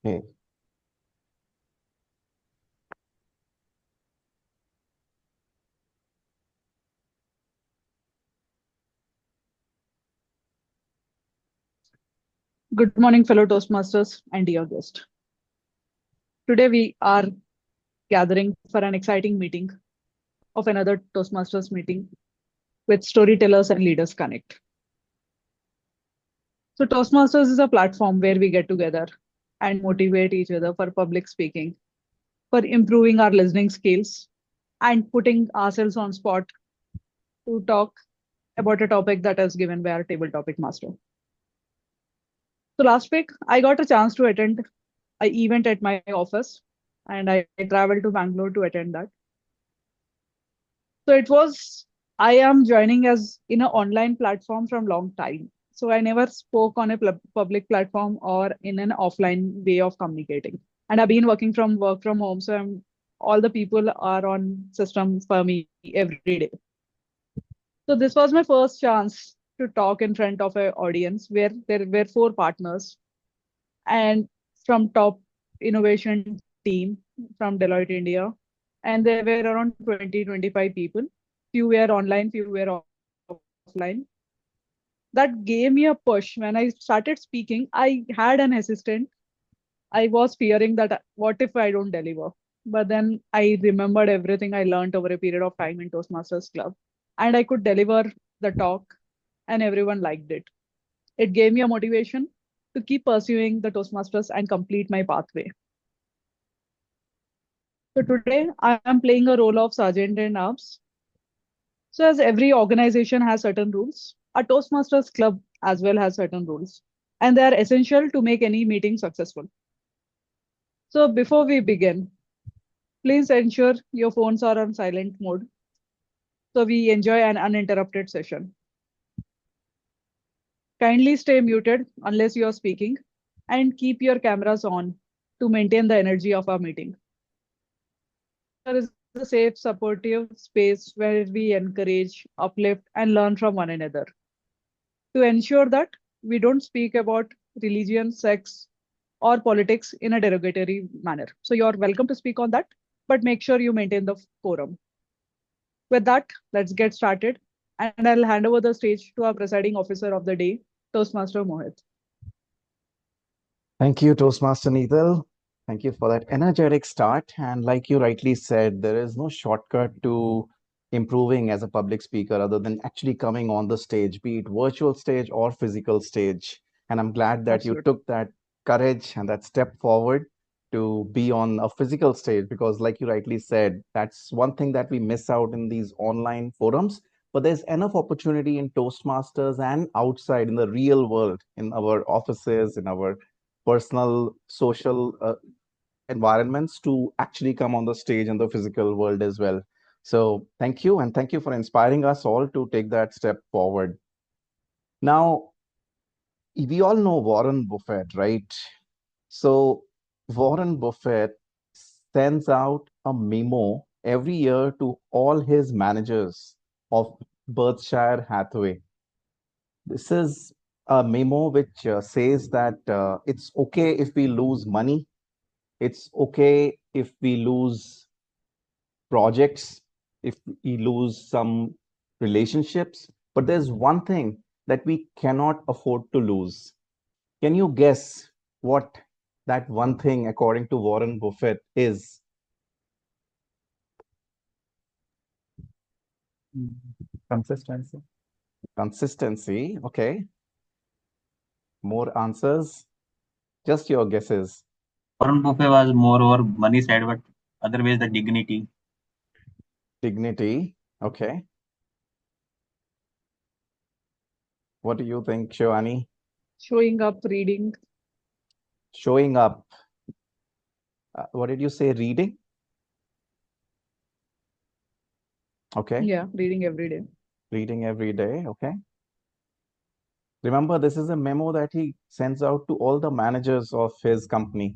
Okay. Good morning, fellow Toastmasters and dear guest. Today we are gathering for an exciting meeting of another Toastmasters meeting with storytellers and leaders connect. So Toastmasters is a platform where we get together and motivate each other for public speaking, for improving our listening skills, and putting ourselves on spot to talk about a topic that is given by our table topic master. So last week I got a chance to attend an event at my office and I traveled to Bangalore to attend that. So it was, I am joining as in an online platform from long time. So I never spoke on a public platform or in an offline way of communicating. And I've been working from work from home. So all the people are on system for me every day. So this was my first chance to talk in front of an audience where there were four partners and from top innovation team from Deloitte India. And there were around 20-25 people. Few were online, few were offline. That gave me a push. When I started speaking, I had an assistant. I was fearing that what if I don't deliver? But then I remembered everything I learned over a period of time in Toastmasters Club. And I could deliver the talk, and everyone liked it. It gave me a motivation to keep pursuing the Toastmasters and complete my pathway. So today I am playing a role of Sergeant in Arms. So as every organization has certain rules, a Toastmasters club as well has certain rules, and they are essential to make any meeting successful. So before we begin, please ensure your phones are on silent mode so we enjoy an uninterrupted session. Kindly stay muted unless you are speaking and keep your cameras on to maintain the energy of our meeting. There is a safe, supportive space where we encourage, uplift, and learn from one another. To ensure that we don't speak about religion, sex, or politics in a derogatory manner. So you're welcome to speak on that, but make sure you maintain the forum. With that, let's get started. And I'll hand over the stage to our presiding officer of the day, Toastmaster Mohit. Thank you, Toastmaster Needle. Thank you for that energetic start. And like you rightly said, there is no shortcut to improving as a public speaker other than actually coming on the stage, be it virtual stage or physical stage. And I'm glad that you Absolutely. took that courage and that step forward to be on a physical stage, because like you rightly said, that's one thing that we miss out in these online forums. But there's enough opportunity in Toastmasters and outside in the real world, in our offices, in our personal, social environments to actually come on the stage in the physical world as well. So thank you, and thank you for inspiring us all to take that step forward. Now, we all know Warren Buffett, right? So Warren Buffett sends out a memo every year to all his managers of Berkshire Hathaway. This is a memo which says that it's okay if we lose money. It's okay if we lose projects, if we lose some relationships, but there's one thing that we cannot afford to lose. Can you guess what that one thing, according to Warren Buffett, is? Consistency. Consistency. Okay. More answers. Just your guesses. Warren Buffett was more over money side, but otherwise the dignity. Dignity. Okay. What do you think, Shivani? Showing up, reading. Showing up. What did you say? Reading? Okay. Yeah, reading every day. Reading every day. Okay. Remember, this is a memo that he sends out to all the managers of his company.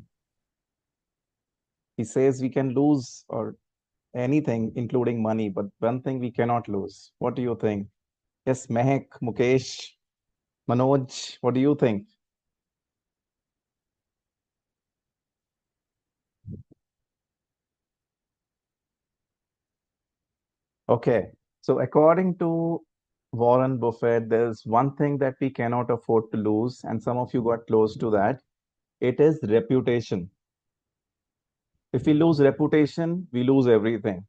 He says we can lose or anything, including money, but one thing we cannot lose. What do you think? Yes, Mehak, Mukesh, Manoj, what do you think? Okay. So according to Warren Buffett, there's one thing that we cannot afford to lose, and some of you got close to that. It is reputation. If we lose reputation, we lose everything.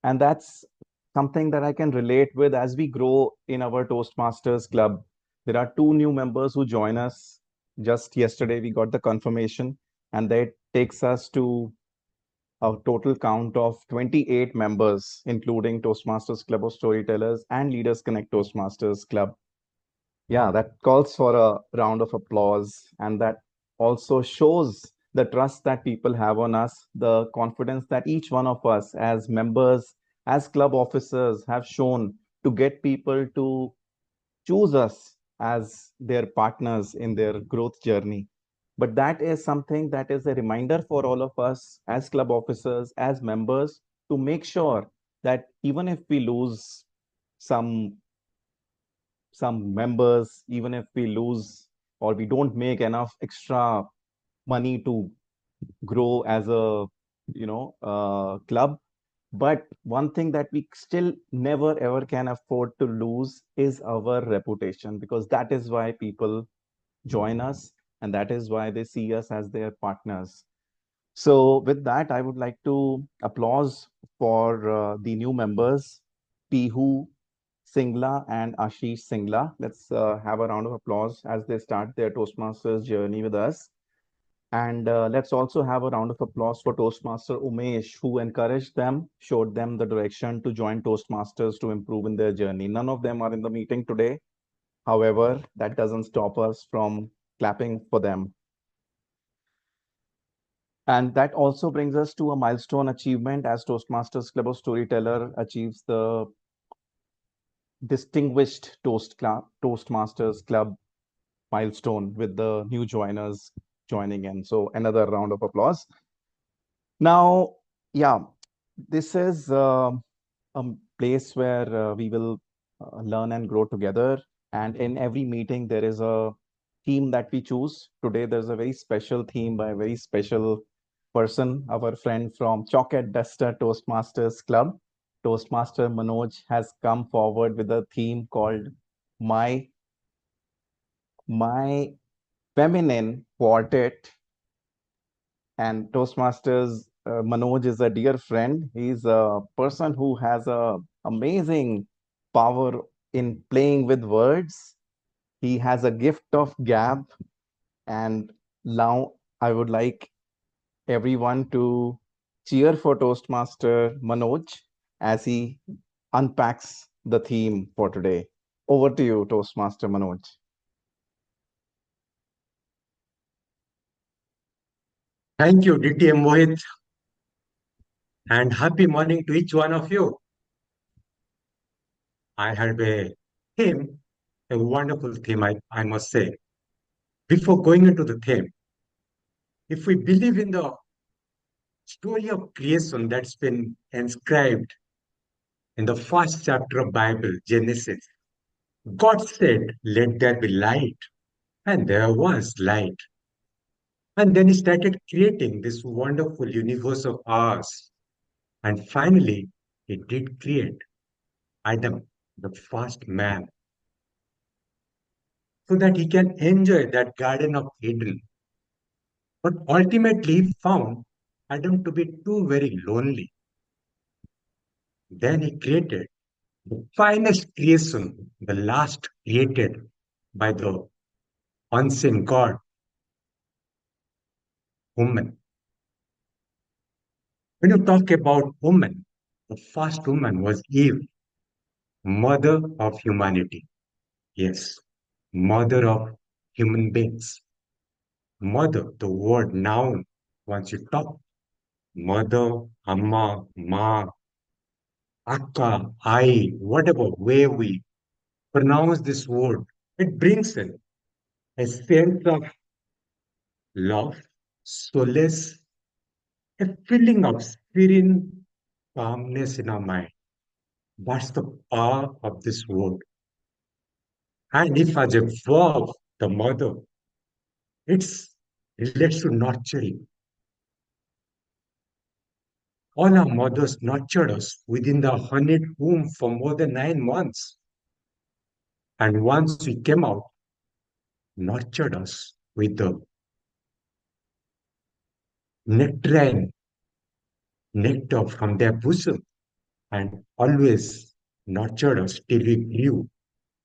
And that's something that I can relate with as we grow in our Toastmasters club. There are two new members who join us. Just yesterday, we got the confirmation, and that takes us to a total count of 28 members, including Toastmasters Club of Storytellers and Leaders Connect Toastmasters Club. Yeah, that calls for a round of applause, and that also shows the trust that people have on us, the confidence that each one of us, as members, as club officers, have shown to get people to choose us as their partners in their growth journey. But that is something that is a reminder for all of us as club officers, as members, to make sure that even if we lose some some members, even if we lose or we don't make enough extra money to grow as a club, but one thing that we still never ever can afford to lose is our reputation, because that is why people join us, and that is why they see us as their partners. So with that, I would like to applause for the new members, Pihu Singla and Ashish Singla. Let's have a round of applause as they start their Toastmasters journey with us. And let's also have a round of applause for Toastmaster Umesh, who encouraged them, showed them the direction to join Toastmasters to improve in their journey. None of them are in the meeting today. However, that doesn't stop us from clapping for them. And that also brings us to a milestone achievement as Toastmasters Club of Storyteller achieves the distinguished Toastmasters Club milestone with the new joiners joining in. So another round of applause. Now, yeah, this is a place where we will learn and grow together. And in every meeting, there is a theme that we choose. Today, there's a very special theme by a very special person, our friend from Chalk and Duster Toastmasters Club. Toastmaster Manoj has come forward with a theme called My My Feminine Quartet. And Toastmasters Manoj is a dear friend. He's a person who has a amazing power in playing with words. He has a gift of gab, and now I would like everyone to cheer for Toastmaster Manoj as he unpacks the theme for today. Over to you, Toastmaster Manoj. Thank you, DTM Mohit, and happy morning to each one of you. I had a theme, a wonderful theme, I must say. Before going into the theme, if we believe in the story of creation that's been inscribed in the first chapter of Bible, Genesis, God said, "Let there be light," and there was light. And then He started creating this wonderful universe of ours. And finally, He did create Adam, the first man, so that he can enjoy that Garden of Eden. But ultimately, he found Adam to be too very lonely. Then he created the finest creation, the last created by the unseen God, woman. When you talk about woman, the first woman was Eve, mother of humanity. Yes, mother of human beings. Mother, the word noun, once you talk, mother, amma, ma, akka, I, whatever way we pronounce this word, it brings in a sense of love, solace, a feeling of serene calmness in our mind. That's the power of this word. And if as a verb, the mother, it's relates to nurturing, All our mothers nurtured us within the honeyed womb for more than 9 months. And once we came out, nurtured us with the nectarine nectar from their bosom and always nurtured us till we grew,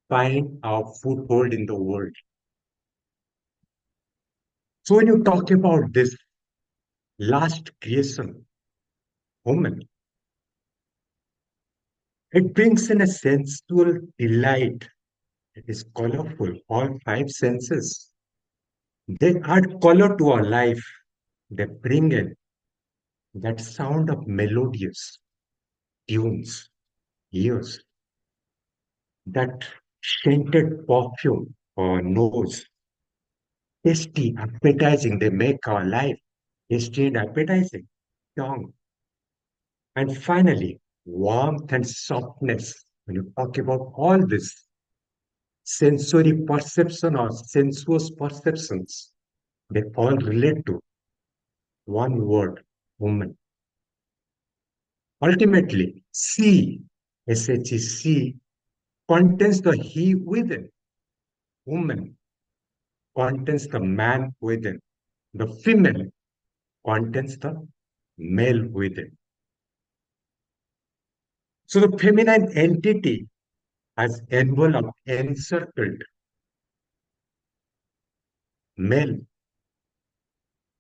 find our foothold in the world. So when you talk about this last creation, woman, it brings in a sensual delight. It is colorful, all five senses. They add color to our life. They bring in that sound of melodious tunes, ears, that scented perfume or nose, tasty, appetizing. They make our life tasty and appetizing. Tongue. And finally, warmth and softness. When you talk about all this sensory perception or sensuous perceptions, they all relate to one word, woman. Ultimately, C, SHEC, contains the he within. Woman contains the man within. The female contains the male within. So the feminine entity has enveloped, encircled male,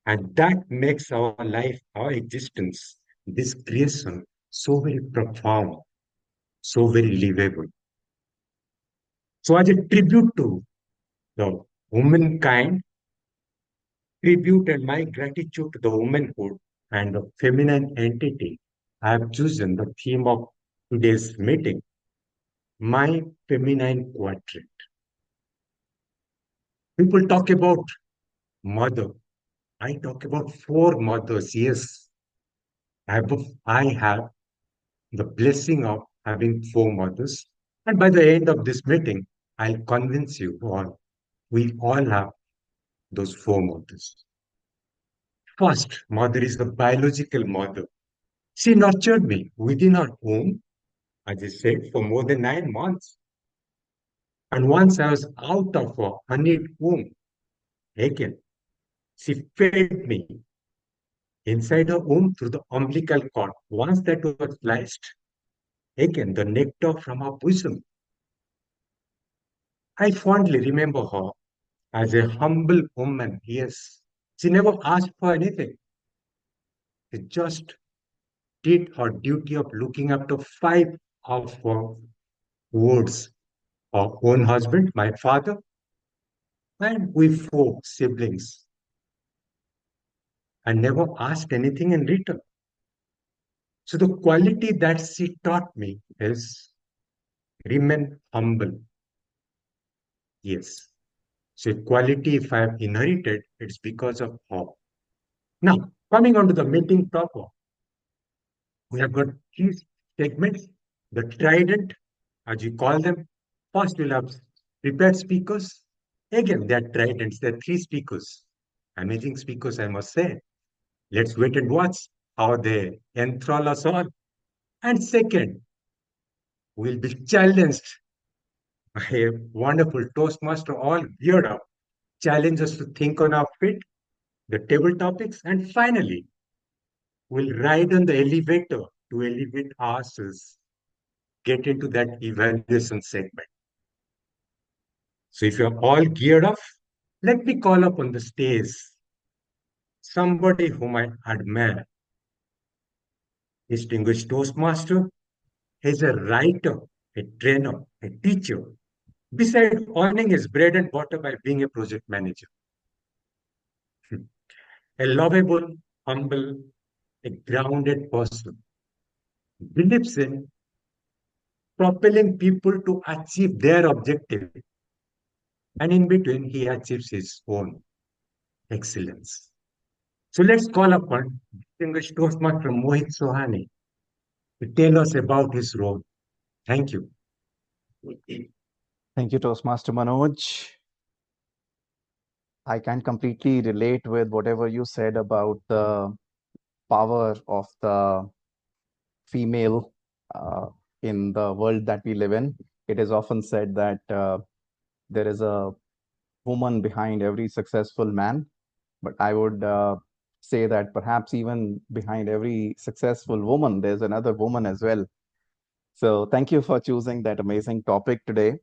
and that makes our life, our existence, this creation so very profound, so very livable. So as a tribute to the womankind, tribute and my gratitude to the womanhood and the feminine entity, I have chosen the theme of today's meeting, my feminine quadrant. People talk about mother. I talk about four mothers. Yes, I have the blessing of having four mothers. And by the end of this meeting, I'll convince you all, we all have those four mothers. First, mother is the biological mother. She nurtured me within her womb, as I said, for more than 9 months. And once I was out of her honeyed womb, again, she fed me inside her womb through the umbilical cord. Once that was sliced, again, the nectar from her bosom. I fondly remember her as a humble woman. Yes, she never asked for anything. She just did her duty of looking after five of her wards, her own husband, my father, and we four siblings, and never asked anything in return. So the quality that she taught me is remain humble. Yes. So quality, if I have inherited, it's because of her. Now, coming on to the meeting proper, we have got three segments. The trident, as you call them. First, we'll have prepared speakers. Again, they're tridents, they're three speakers. Amazing speakers, I must say. Let's wait and watch how they enthrall us all. And second, we'll be challenged by a wonderful Toastmaster, all geared up, challenge us to think on our feet, the table topics, and finally, we'll ride on the elevator to elevate ourselves, get into that evaluation segment. So if you're all geared up, let me call up on the stage somebody whom I admire, distinguished Toastmaster. He's a writer, a trainer, a teacher, besides earning his bread and butter by being a project manager. A lovable, humble, a grounded person, believes in propelling people to achieve their objective, and in between, he achieves his own excellence. So let's call upon distinguished Toastmaster Mohit Sohani to tell us about his role. Thank you. Thank you, Toastmaster Manoj. I can completely relate with whatever you said about the power of the female in the world that we live in. It is often said that there is a woman behind every successful man, but I would say that perhaps even behind every successful woman, there's another woman as well. So thank you for choosing that amazing topic today.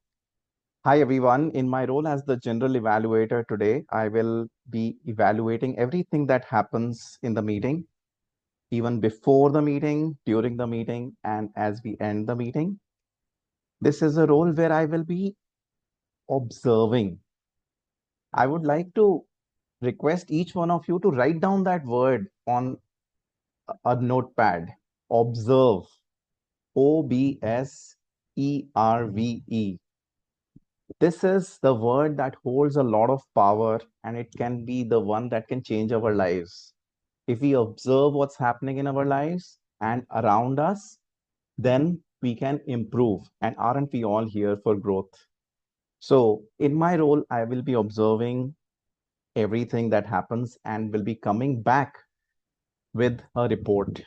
Hi, everyone. In my role as the general evaluator today, I will be evaluating everything that happens in the meeting, even before the meeting, during the meeting, and as we end the meeting. This is a role where I will be observing. I would like to request each one of you to write down that word on a notepad. Observe. OBSERVE. This is the word that holds a lot of power, and it can be the one that can change our lives. If we observe what's happening in our lives and around us, then we can improve. And aren't we all here for growth? So, in my role, I will be observing everything that happens and will be coming back with a report.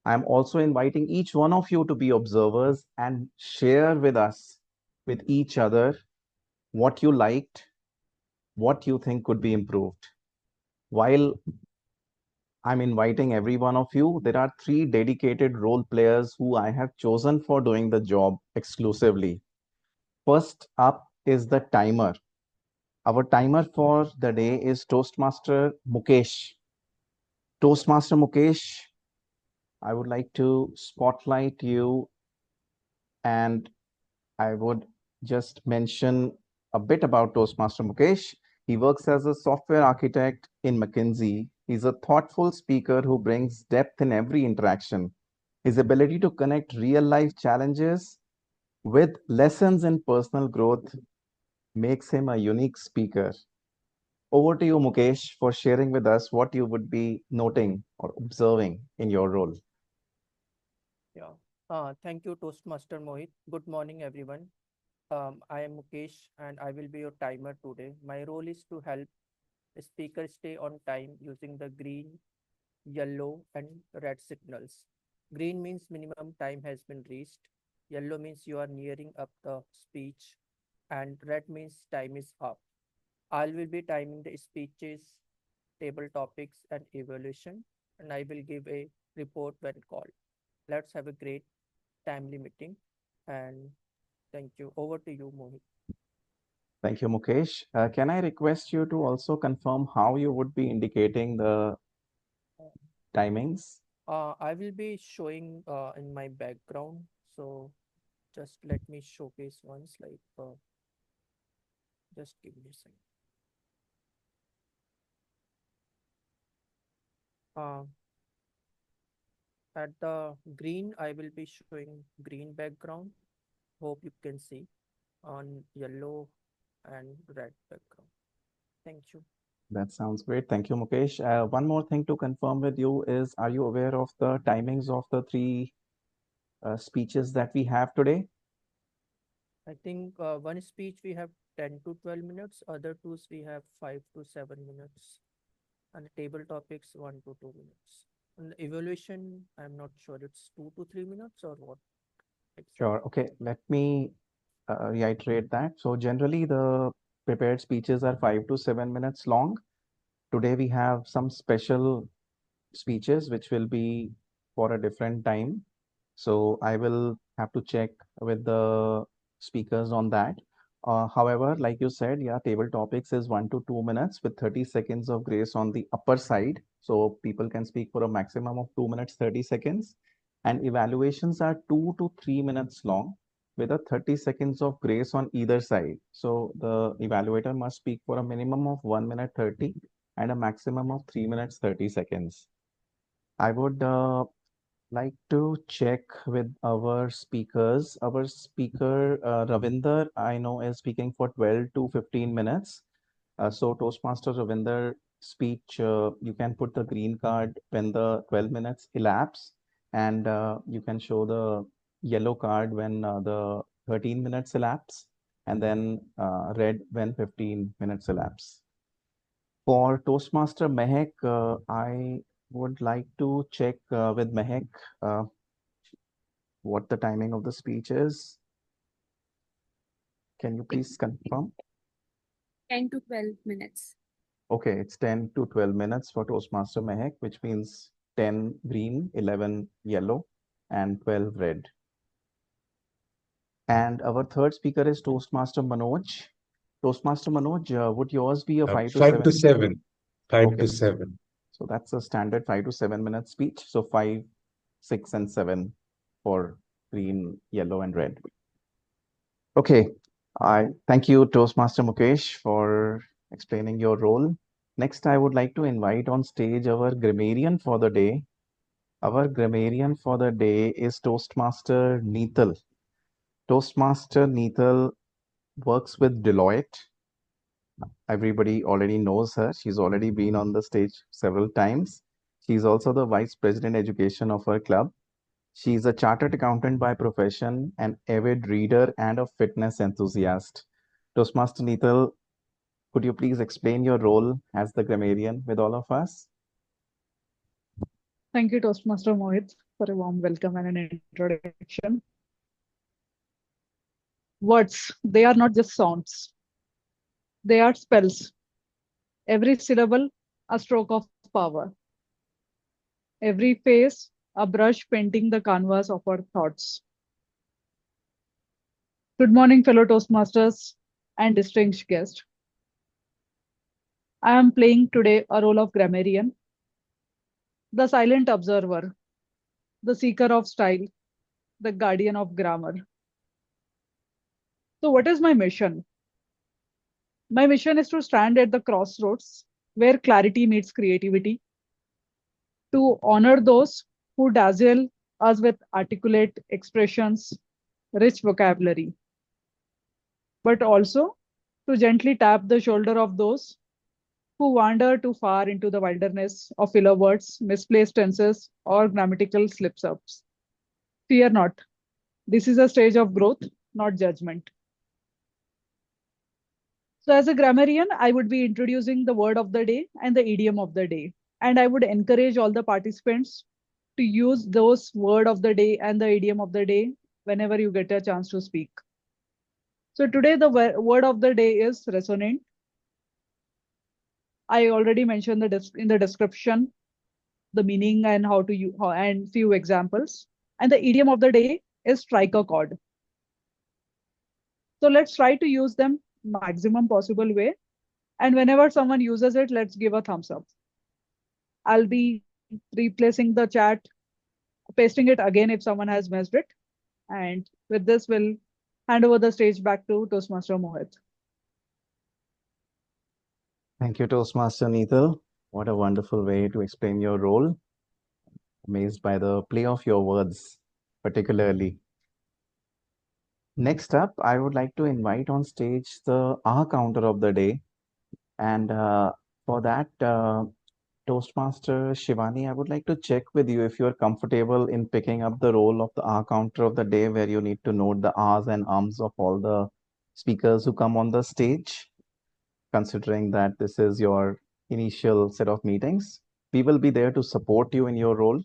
I'm also inviting each one of you to be observers and share with us, with each other, what you liked, what you think could be improved. While I'm inviting every one of you, there are three dedicated role players who I have chosen for doing the job exclusively. First up is the timer. Our timer for the day is Toastmaster Mukesh. Toastmaster Mukesh, I would like to spotlight you, and I would just mention a bit about Toastmaster Mukesh. He works as a software architect in McKinsey. He's a thoughtful speaker who brings depth in every interaction. His ability to connect real life challenges with lessons in personal growth makes him a unique speaker. Over to you, Mukesh, for sharing with us what you would be noting or observing in your role. Yeah. Thank you, Toastmaster Mohit. Good morning, everyone. I am Mukesh and I will be your timer today. My role is to help speakers stay on time using the green, yellow, and red signals. Green means minimum time has been reached. Yellow means you are nearing up the speech. And red means time is up. I will be timing the speeches, table topics, and evaluation. And I will give a report when called. Let's have a great timely meeting. And thank you. Over to you, Mohit. Thank you, Mukesh. Can I request you to also confirm how you would be indicating the timings? I will be showing in my background. So just let me showcase once. Just give me a second. Uh, at the green, I will be showing green background. Hope you can see on yellow and red background. Thank you. That sounds great. Thank you, Mukesh. One more thing to confirm with you is, are you aware of the timings of the three speeches that we have today? I think one speech we have 10 to 12 minutes, other twos we have 5 to 7 minutes, and table topics 1 to 2 minutes. And the evaluation, I'm not sure it's 2 to 3 minutes or what Sure. exactly. Okay, let me reiterate that. So generally, the prepared speeches are 5 to 7 minutes long. Today, we have some special speeches which will be for a different time. So I will have to check with the speakers on that. However, like you said, yeah, table topics is 1 to 2 minutes with 30 seconds of grace on the upper side. So people can speak for a maximum of 2 minutes, 30 seconds. And evaluations are 2 to 3 minutes long with a 30 seconds of grace on either side. So the evaluator must speak for a minimum of 1 minute 30 and a maximum of 3 minutes 30 seconds. I would like to check with our speakers. Our speaker, Ravinder, I know is speaking for 12 to 15 minutes. So Toastmaster Ravinder speech, you can put the green card when the 12 minutes elapse, and you can show the yellow card when the 13 minutes elapse, and then red when 15 minutes elapse. For Toastmaster Mehak, I would like to check with Mehak. what the timing of the speech is? Can you please confirm? 10 to 12 minutes. Okay, it's 10 to 12 minutes for Toastmaster Mehak, which means 10 green, 11 yellow, and 12 red. And our third speaker is Toastmaster Manoj. Toastmaster Manoj, would yours be a 5 to 5 to 7? 7. 5 Okay. to 7. So that's a standard 5 to 7 minute speech. So 5, 6, and 7 for green, yellow, and red. Okay. I thank you, Toastmaster Mukesh, for explaining your role. Next, I would like to invite on stage our grammarian for the day. Our grammarian for the day is Toastmaster Neetal. Toastmaster Neetal works with Deloitte. Everybody already knows her. She's already been on the stage several times. She's also the Vice President Education of her club. She's a chartered accountant by profession, an avid reader, and a fitness enthusiast. Toastmaster Neetal, could you please explain your role as the grammarian with all of us? Thank you, Toastmaster Mohit, for a warm welcome and an introduction. Words, they are not just sounds, they are spells. Every syllable, a stroke of power. Every face, a brush painting the canvas of our thoughts. Good morning, fellow Toastmasters and distinguished guests. I am playing today a role of grammarian, the silent observer, the seeker of style, the guardian of grammar. So, what is my mission? My mission is to stand at the crossroads where clarity meets creativity, to honor those who dazzle us with articulate expressions, rich vocabulary, but also to gently tap the shoulder of those who wander too far into the wilderness of filler words, misplaced tenses, or grammatical slip ups. Fear not. This is a stage of growth, not judgment. So, as a grammarian, I would be introducing the word of the day and the idiom of the day. And I would encourage all the participants to use those word of the day and the idiom of the day whenever you get a chance to speak. So, today, the word of the day is resonant. I already mentioned in the description the meaning and how to use and few examples. And the idiom of the day is strike a chord. So let's try to use them maximum possible way. And whenever someone uses it, let's give a thumbs up. I'll be replacing the chat, pasting it again if someone has missed it. And with this, we'll hand over the stage back to Toastmaster Mohit. Thank you, Toastmaster Neetal. What a wonderful way to explain your role. Amazed by the play of your words, particularly. Next up, I would like to invite on stage the aha counter of the day. And for that, Toastmaster Shivani, I would like to check with you if you're comfortable in picking up the role of the aha counter of the day, where you need to note the ahs and ums of all the speakers who come on the stage, considering that this is your initial set of meetings. We will be there to support you in your role,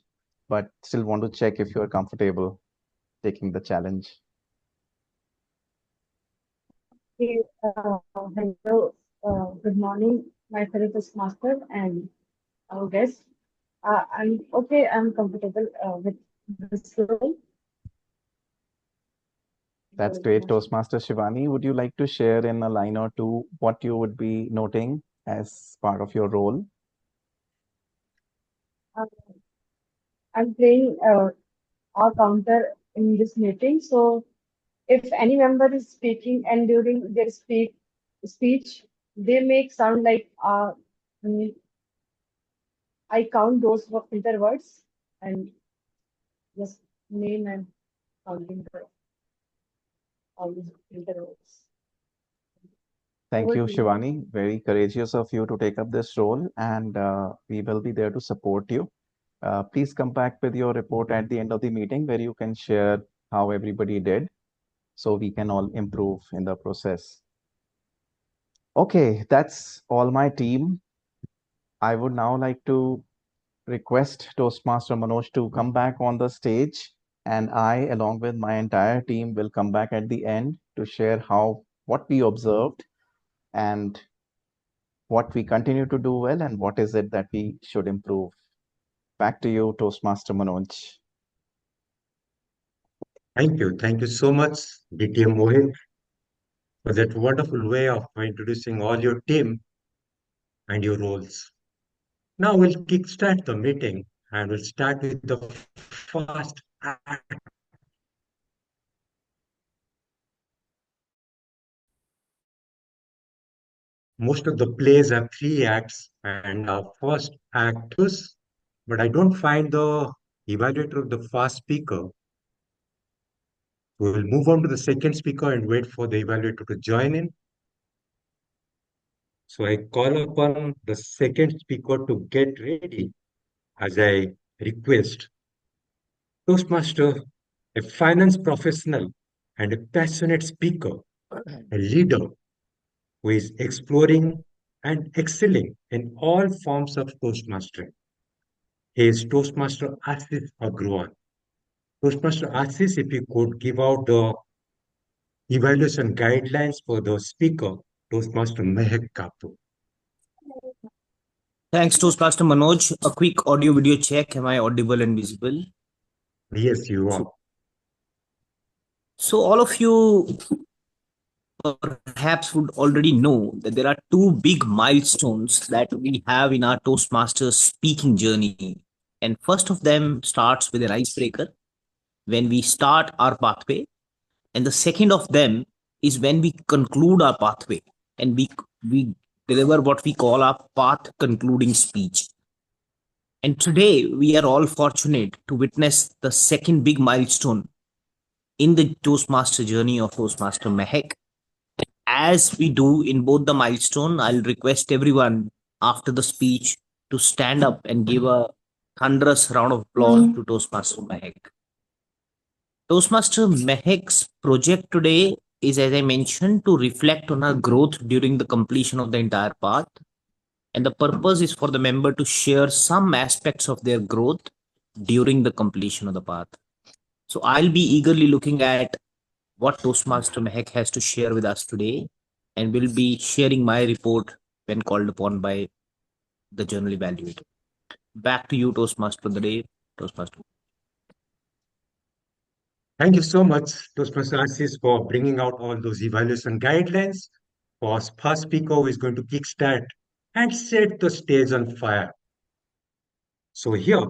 but still want to check if you're comfortable taking the challenge. Okay, hello, good morning, my fellow Toastmaster and our guests. I'm okay, I'm comfortable with this role. That's great, Toastmaster Shivani. Would you like to share in a line or two what you would be noting as part of your role? Uh, I'm playing our counter in this meeting. So if any member is speaking and during their speech, they make sound like I count those filter words and just name and counting all these filter words. Thank Over you, to you. Shivani. Very courageous of you to take up this role, and we will be there to support you. Please come back with your report at the end of the meeting where you can share how everybody did so we can all improve in the process. Okay, that's all my team. I would now like to request Toastmaster Manoj to come back on the stage And I, along with my entire team, will come back at the end to share how what we observed and what we continue to do well and what is it that we should improve. Back to you, Toastmaster Manoj. Thank you. Thank you so much, DTM Mohit, for that wonderful way of introducing all your team and your roles. Now we'll kickstart the meeting and we'll start with the first act. Most of the plays have three acts, and first act is, but I don't find the evaluator of the first speaker. We will move on to the second speaker and wait for the evaluator to join in. So I call upon the second speaker to get ready as I request. Toastmaster, a finance professional and a passionate speaker, a leader who is exploring and excelling in all forms of Toastmastering. He is Toastmaster Ashish Agrawal. Toastmaster Ashish, if you could give out the evaluation guidelines for the speaker, Toastmaster Mehak Kapoor. Thanks, Toastmaster Manoj. A quick audio video check. Am I audible and visible? Yes, you are. So all of you perhaps would already know that there are two big milestones that we have in our Toastmasters speaking journey. And first of them starts with an icebreaker when we start our pathway. And the second of them is when we conclude our pathway and we deliver what we call our path concluding speech. And today we are all fortunate to witness the second big milestone in the Toastmaster journey of Toastmaster Mehak. As we do in both the milestone, I'll request everyone after the speech to stand up and give a thunderous round of applause to Toastmaster Mehak. Toastmaster Mehak's project today is, as I mentioned, to reflect on our growth during the completion of the entire path. And the purpose is for the member to share some aspects of their growth during the completion of the path. So I'll be eagerly looking at what Toastmaster Mehak has to share with us today, and will be sharing my report when called upon by the journal evaluator. Back to you, Toastmaster of the day, Toastmaster. Thank you so much, Toastmaster Ashish, for bringing out all those evaluation guidelines for our first speaker who is going to kickstart and set the stage on fire. So here,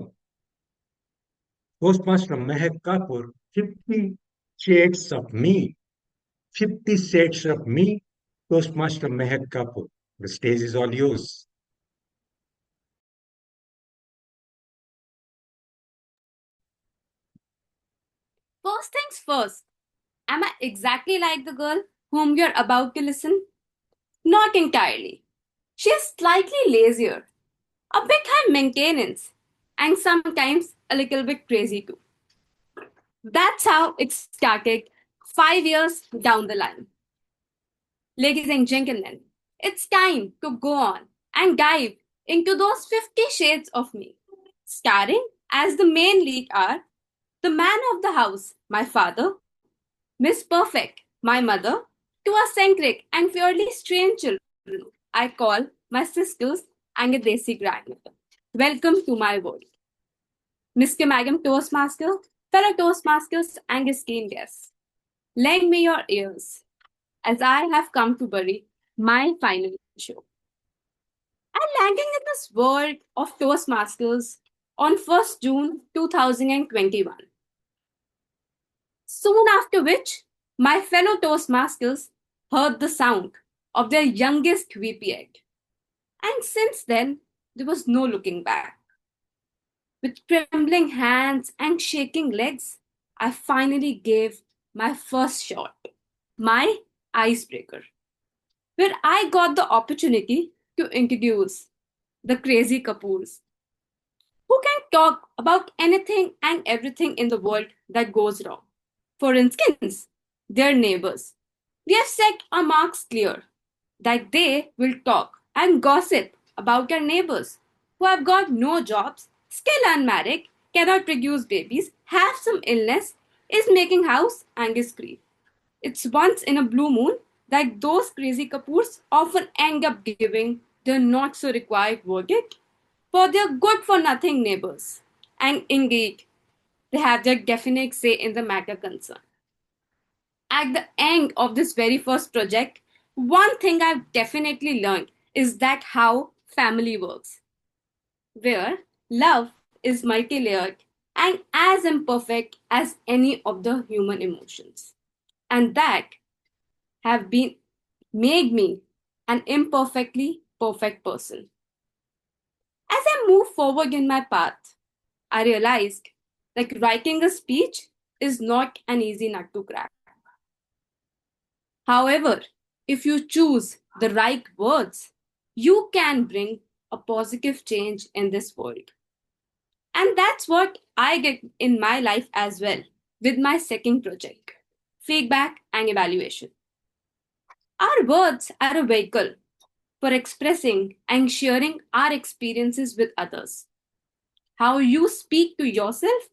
Toastmaster Mehak Kapoor, 50 shades of me. 50 shades of me, Toastmaster Mehak Kapoor. The stage is all yours. First things first, am I exactly like the girl whom you're about to listen? Not entirely. She is slightly lazier, a bit high maintenance, and sometimes a little bit crazy too. That's how it started 5 years down the line. Ladies and gentlemen, it's time to go on and dive into those 50 shades of me. Starring as the main lead are the man of the house, my father, Miss Perfect, my mother, two eccentric and fairly strange children I call my sisters and a desi grandmother. Welcome to my world. Mr. Madam Toastmaster, fellow Toastmasters, and esteemed guests, lend me your ears as I have come to bury my final show. I landed in this world of Toastmasters on 1st June 2021. Soon after which, my fellow Toastmasters heard the sound of their youngest VP egg. And since then, there was no looking back. With trembling hands and shaking legs, I finally gave my first shot, my icebreaker, where I got the opportunity to introduce the crazy Kapoors, who can talk about anything and everything in the world that goes wrong. For instance, their neighbors. They have set our marks clear that they will talk and gossip about their neighbors who have got no jobs, still unmarried, cannot produce babies, have some illness, is making house Angus scream. It's once in a blue moon that those crazy Kapoors often end up giving their not so required verdict for their good for nothing neighbors. And indeed, they have their definite say in the matter concerned. At the end of this very first project, one thing I've definitely learned is that how family works, where love is multi layered and as imperfect as any of the human emotions. And that have been made me an imperfectly perfect person. As I move forward in my path, I realized like writing a speech is not an easy nut to crack. However, if you choose the right words, you can bring a positive change in this world. And that's what I get in my life as well with my second project, feedback and evaluation. Our words are a vehicle for expressing and sharing our experiences with others. How you speak to yourself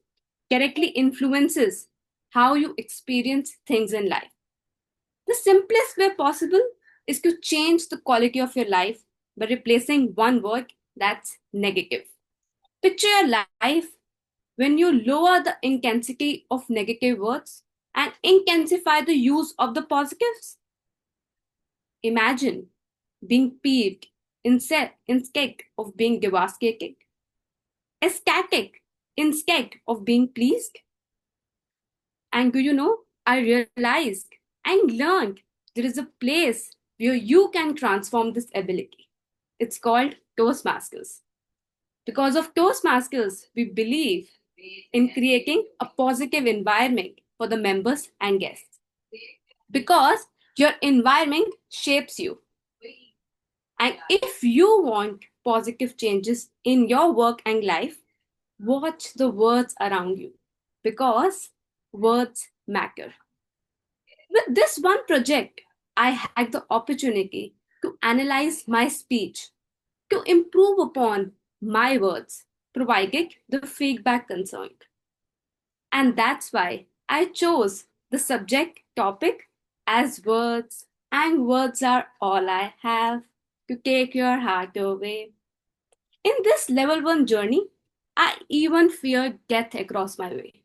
directly influences how you experience things in life. The simplest way possible is to change the quality of your life by replacing one word that's negative. Picture your life when you lower the intensity of negative words and intensify the use of the positives. Imagine being peeved instead of being devastated, ecstatic instead of being pleased. And do you know, I realized and learned there is a place where you can transform this ability. It's called Toastmasters. Because of Toastmasters, we believe in creating a positive environment for the members and guests. Because your environment shapes you. And if you want positive changes in your work and life, watch the words around you because words matter. With this one project, I had the opportunity to analyze my speech, to improve upon my words, provided the feedback concerned. And that's why I chose the subject topic as words, and words are all I have to take your heart away. In this level 1 journey, I even feared death across my way.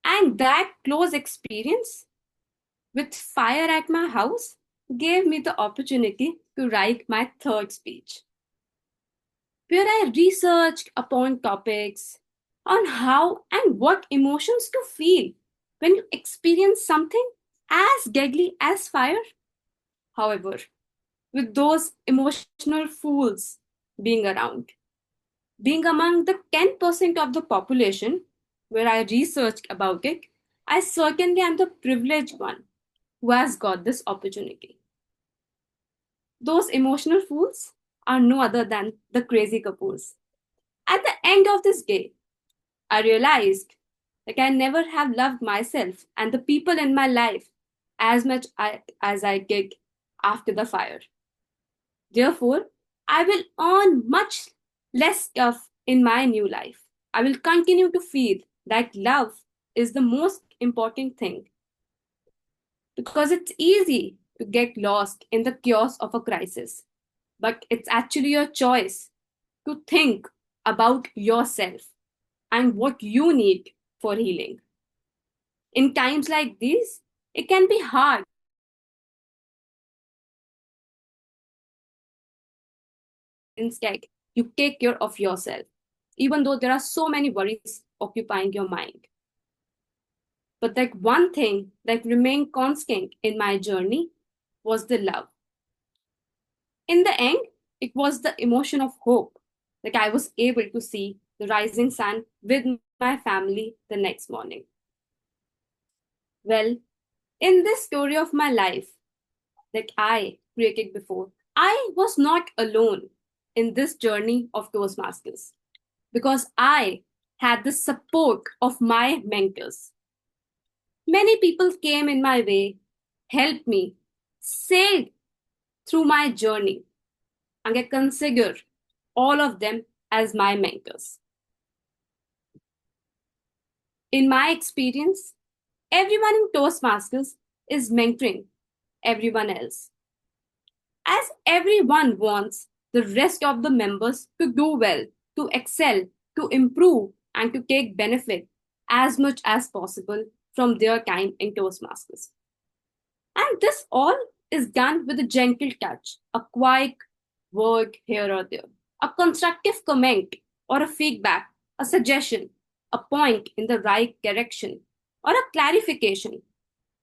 And that close experience with fire at my house gave me the opportunity to write my third speech, where I researched upon topics on how and what emotions to feel when you experience something as deadly as fire. However, with those emotional fools being around, being among the 10% of the population where I researched about it, I certainly am the privileged one who has got this opportunity. Those emotional fools are no other than the crazy Kapoors. At the end of this day, I realized that I never have loved myself and the people in my life as much as I did after the fire. Therefore, I will earn much less stuff in my new life. I will continue to feel that love is the most important thing because it's easy to get lost in the chaos of a crisis. But it's actually your choice to think about yourself and what you need for healing. In times like these, it can be hard to find someone instead you take care of yourself, even though there are so many worries occupying your mind. But that one thing that remained constant in my journey was the love. In the end, it was the emotion of hope that I was able to see the rising sun with my family the next morning. Well, in this story of my life that I created before, I was not alone in this journey of Toastmasters because I had the support of my mentors. Many people came in my way, helped me, sailed through my journey, and I consider all of them as my mentors. In my experience, everyone in Toastmasters is mentoring everyone else, as everyone wants the rest of the members to do well, to excel, to improve, and to take benefit as much as possible from their time in Toastmasters. And this all is done with a gentle touch, a quiet word here or there, a constructive comment or a feedback, a suggestion, a point in the right direction, or a clarification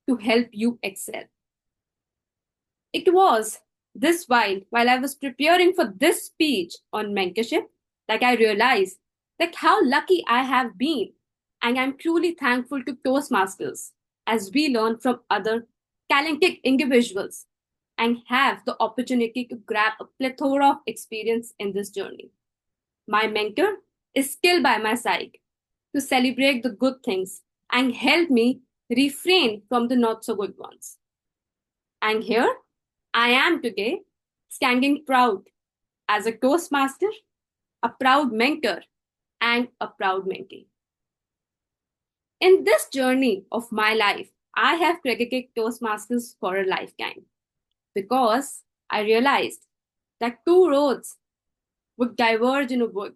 to help you excel. It was this while I was preparing for this speech on mentorship that I realized that how lucky I have been, and I'm truly thankful to Toastmasters as we learn from other talented individuals and have the opportunity to grab a plethora of experience in this journey. My mentor is still by my side to celebrate the good things and help me refrain from the not so good ones. And here I am today, standing proud as a Toastmaster, a proud mentor, and a proud mentee. In this journey of my life, I have credited Toastmasters for a lifetime because I realized that two roads would diverge in a wood,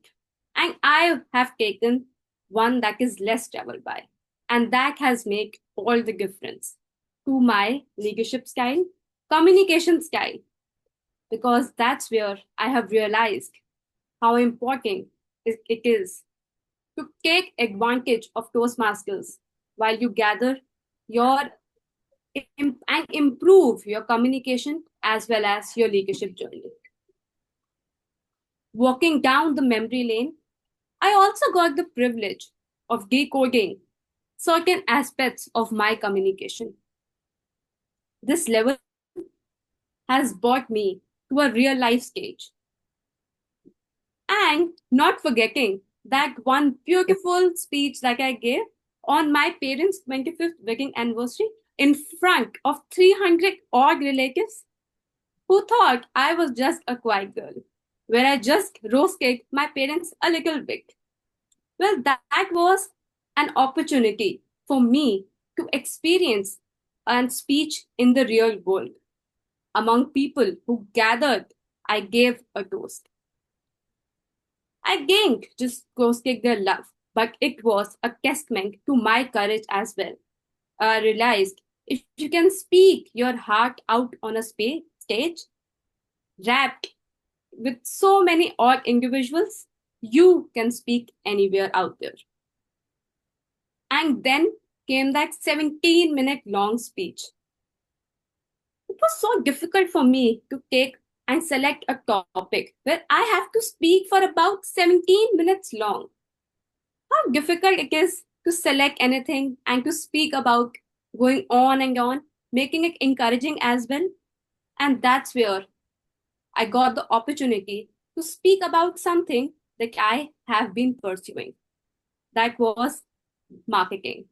and I have taken one that is less traveled by, and that has made all the difference to my leadership style, communication style, because that's where I have realized how important it is to take advantage of Toastmasters while you gather your and improve your communication as well as your leadership journey. Walking down the memory lane, I also got the privilege of decoding certain aspects of my communication. This level has brought me to a real life stage. And not forgetting that one beautiful speech that I gave on my parents' 25th wedding anniversary in front of 300 odd relatives who thought I was just a quiet girl, where I just roasted my parents a little bit. Well, that was an opportunity for me to experience and speech in the real world. Among people who gathered, I gave a toast. I didn't just roasted their love, but it was a testament to my courage as well. I realized if you can speak your heart out on a stage, wrapped with so many odd individuals, you can speak anywhere out there. And then came that 17-minute long speech. It was so difficult for me to take and select a topic where I have to speak for about 17 minutes long. How difficult it is to select anything and to speak about going on and on, making it encouraging as well. And that's where I got the opportunity to speak about something that I have been pursuing. That was marketing.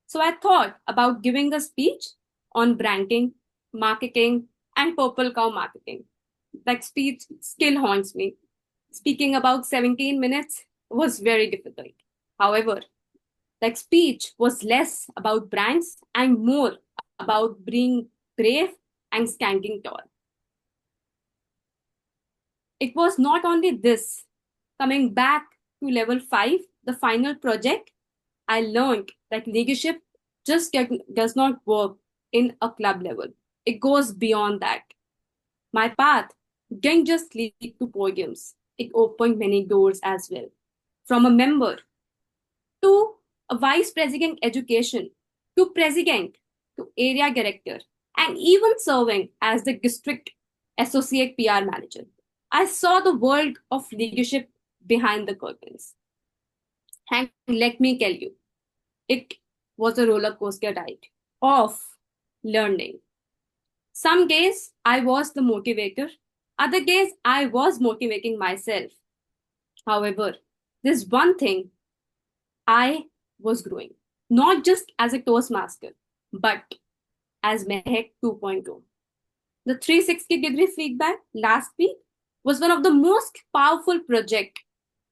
So I thought about giving a speech on branding, marketing, and purple cow marketing. That speech still haunts me. Speaking about 17 minutes was very difficult. However, that speech was less about brands and more about being brave and standing tall. It was not only this. Coming back to level 5, the final project, I learned that leadership just does not work in a club level. It goes beyond that. My path didn't just lead to podiums. It opened many doors as well. From a member to a vice president education, to president, to area director, and even serving as the district associate PR manager. I saw the world of leadership behind the curtains. And let me tell you, it was a roller coaster ride of learning. Some days I was the motivator, other days I was motivating myself. However, there's one thing I was growing, not just as a Toastmaster, but as Mehek 2.0. The 360-degree feedback last week was one of the most powerful projects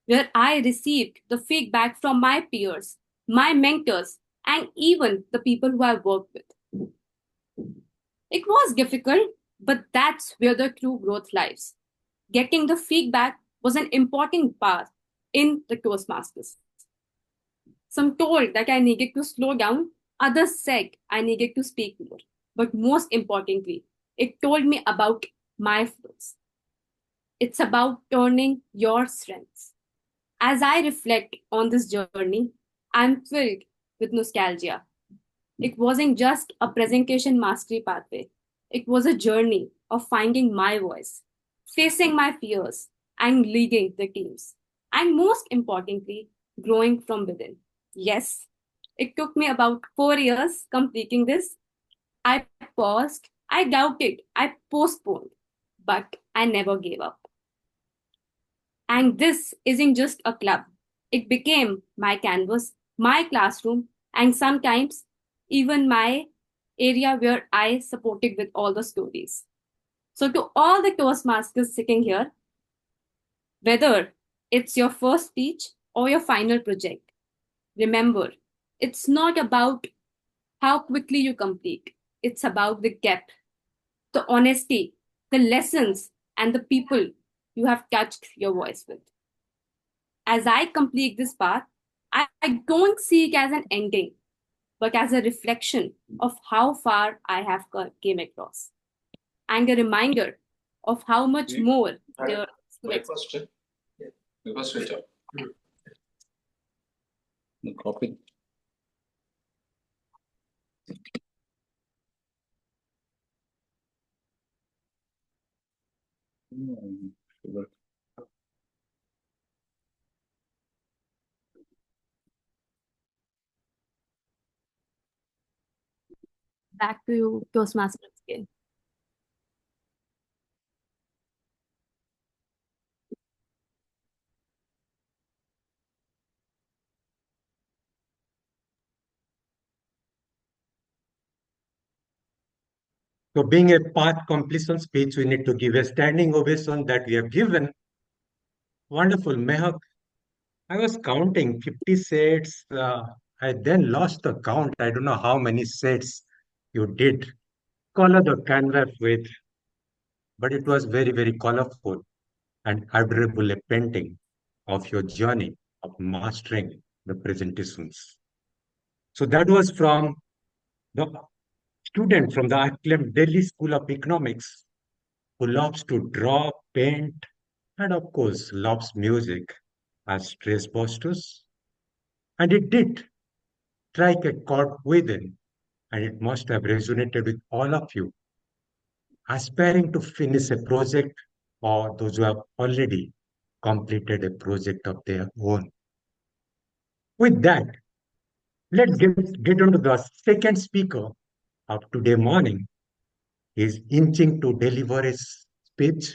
where I received the feedback from my peers, my mentors, and even the people who I worked with. It was difficult, but that's where the true growth lies. Getting the feedback was an important part in the Toastmasters. Some told that I needed to slow down, others said I needed to speak more. But most importantly, it told me about my flaws. It's about turning your strengths. As I reflect on this journey, I'm filled with nostalgia. It wasn't just a presentation mastery pathway, it was a journey of finding my voice, facing my fears, and leading the teams. And most importantly, growing from within. Yes, it took me about 4 years completing this. I paused, I doubted, I postponed, but I never gave up. And this isn't just a club, it became my canvas, my classroom, and sometimes even my area where I supported with all the stories. So, to all the Toastmasters sitting here, whether it's your first speech or your final project, remember, it's not about how quickly you complete, it's about the depth, the honesty, the lessons, and the people you have touched your voice with. As I complete this path, I don't see it as an ending, but as a reflection of how far I have came across, and a reminder of how much more there is to explore. Back to you, Toastmasters again. So being a path completion speech, we need to give a standing ovation that we have given. Wonderful, Mehak. I was counting 50 sets. I then lost the count. I don't know how many sets you did color the canvas with, but it was very, very colorful and admirable a painting of your journey of mastering the presentations. So that was from the student from the acclaimed Delhi School of Economics who loves to draw, paint, and of course loves music as stress busters. And it did strike a chord within, and it must have resonated with all of you aspiring to finish a project or those who have already completed a project of their own. With that, let's get on to the second speaker of today morning. He's inching to deliver his speech.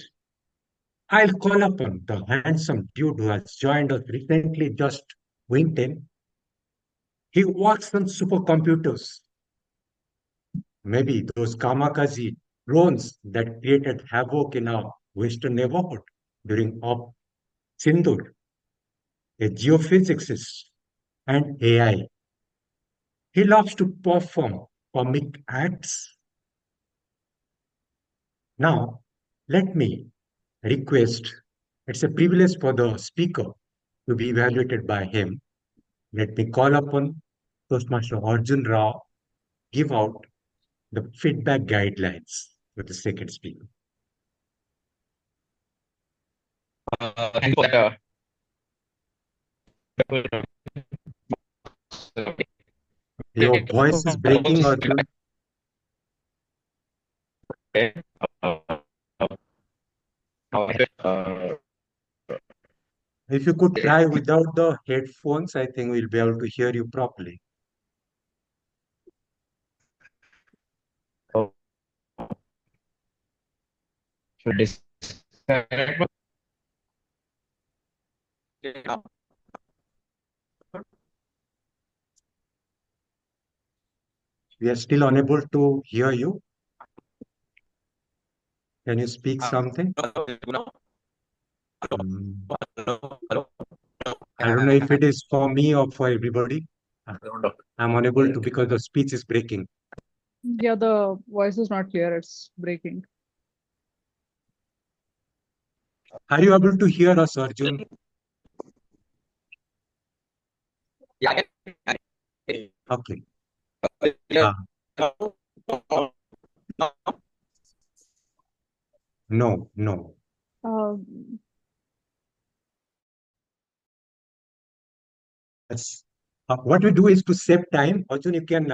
I'll call upon the handsome dude who has joined us recently, just winked in. He works on supercomputers, maybe those kamikaze drones that created havoc in our western neighborhood during Op Sindur, a geophysicist and AI. He loves to perform comic acts. Now, let me request, it's a privilege for the speaker to be evaluated by him. Let me call upon Toastmaster Arjun Rao, give out the feedback guidelines for the second speaker. Thank you for that. Your voice is breaking, Arjun. If you could try without the headphones, I think we'll be able to hear you properly. We are still unable to hear you. Can you speak something? I don't know if it is for me or for everybody. I'm unable to because the speech is breaking. Yeah, the voice is not clear. It's breaking. Are you able to hear us, Arjun? Yeah. Okay. Yeah. No, no. Um, That's what we do is to save time. Arjun, you can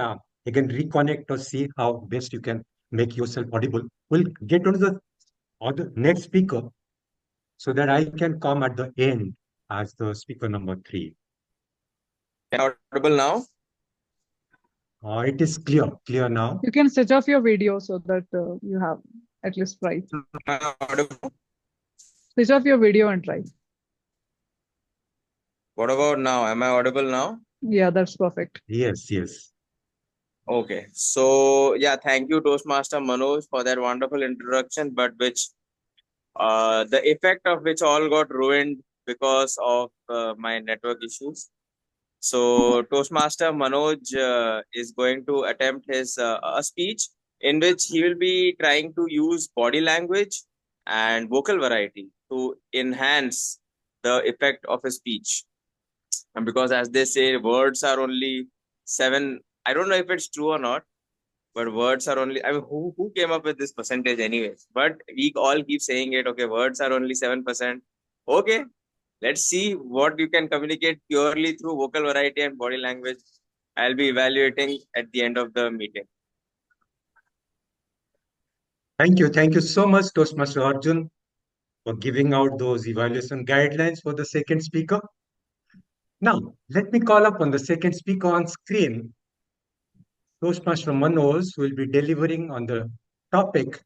reconnect or see how best you can make yourself audible. We'll get on the other next speaker so that I can come at the end as the speaker number 3. Audible now? It is clear now. you can switch off your video so that you have at least try. Audible? Switch off your video and try. What about now? Am I audible now? Yeah, that's perfect. Yes, yes. Okay. So yeah, thank you, Toastmaster Manoj, for that wonderful introduction, but which the effect of which all got ruined because of my network issues. So Toastmaster Manoj is going to attempt his a speech in which he will be trying to use body language and vocal variety to enhance the effect of his speech. And because as they say, words are only 7. I don't know if it's true or not, but words are only. I mean, who came up with this percentage anyways? But we all keep saying it. Okay, words are only 7%. Okay, let's see what you can communicate purely through vocal variety and body language. I'll be evaluating at the end of the meeting. Thank you. Thank you so much, Toastmaster Arjun, for giving out those evaluation guidelines for the second speaker. Now, let me call upon the second speaker on screen. Toastmaster Manoj will be delivering on the topic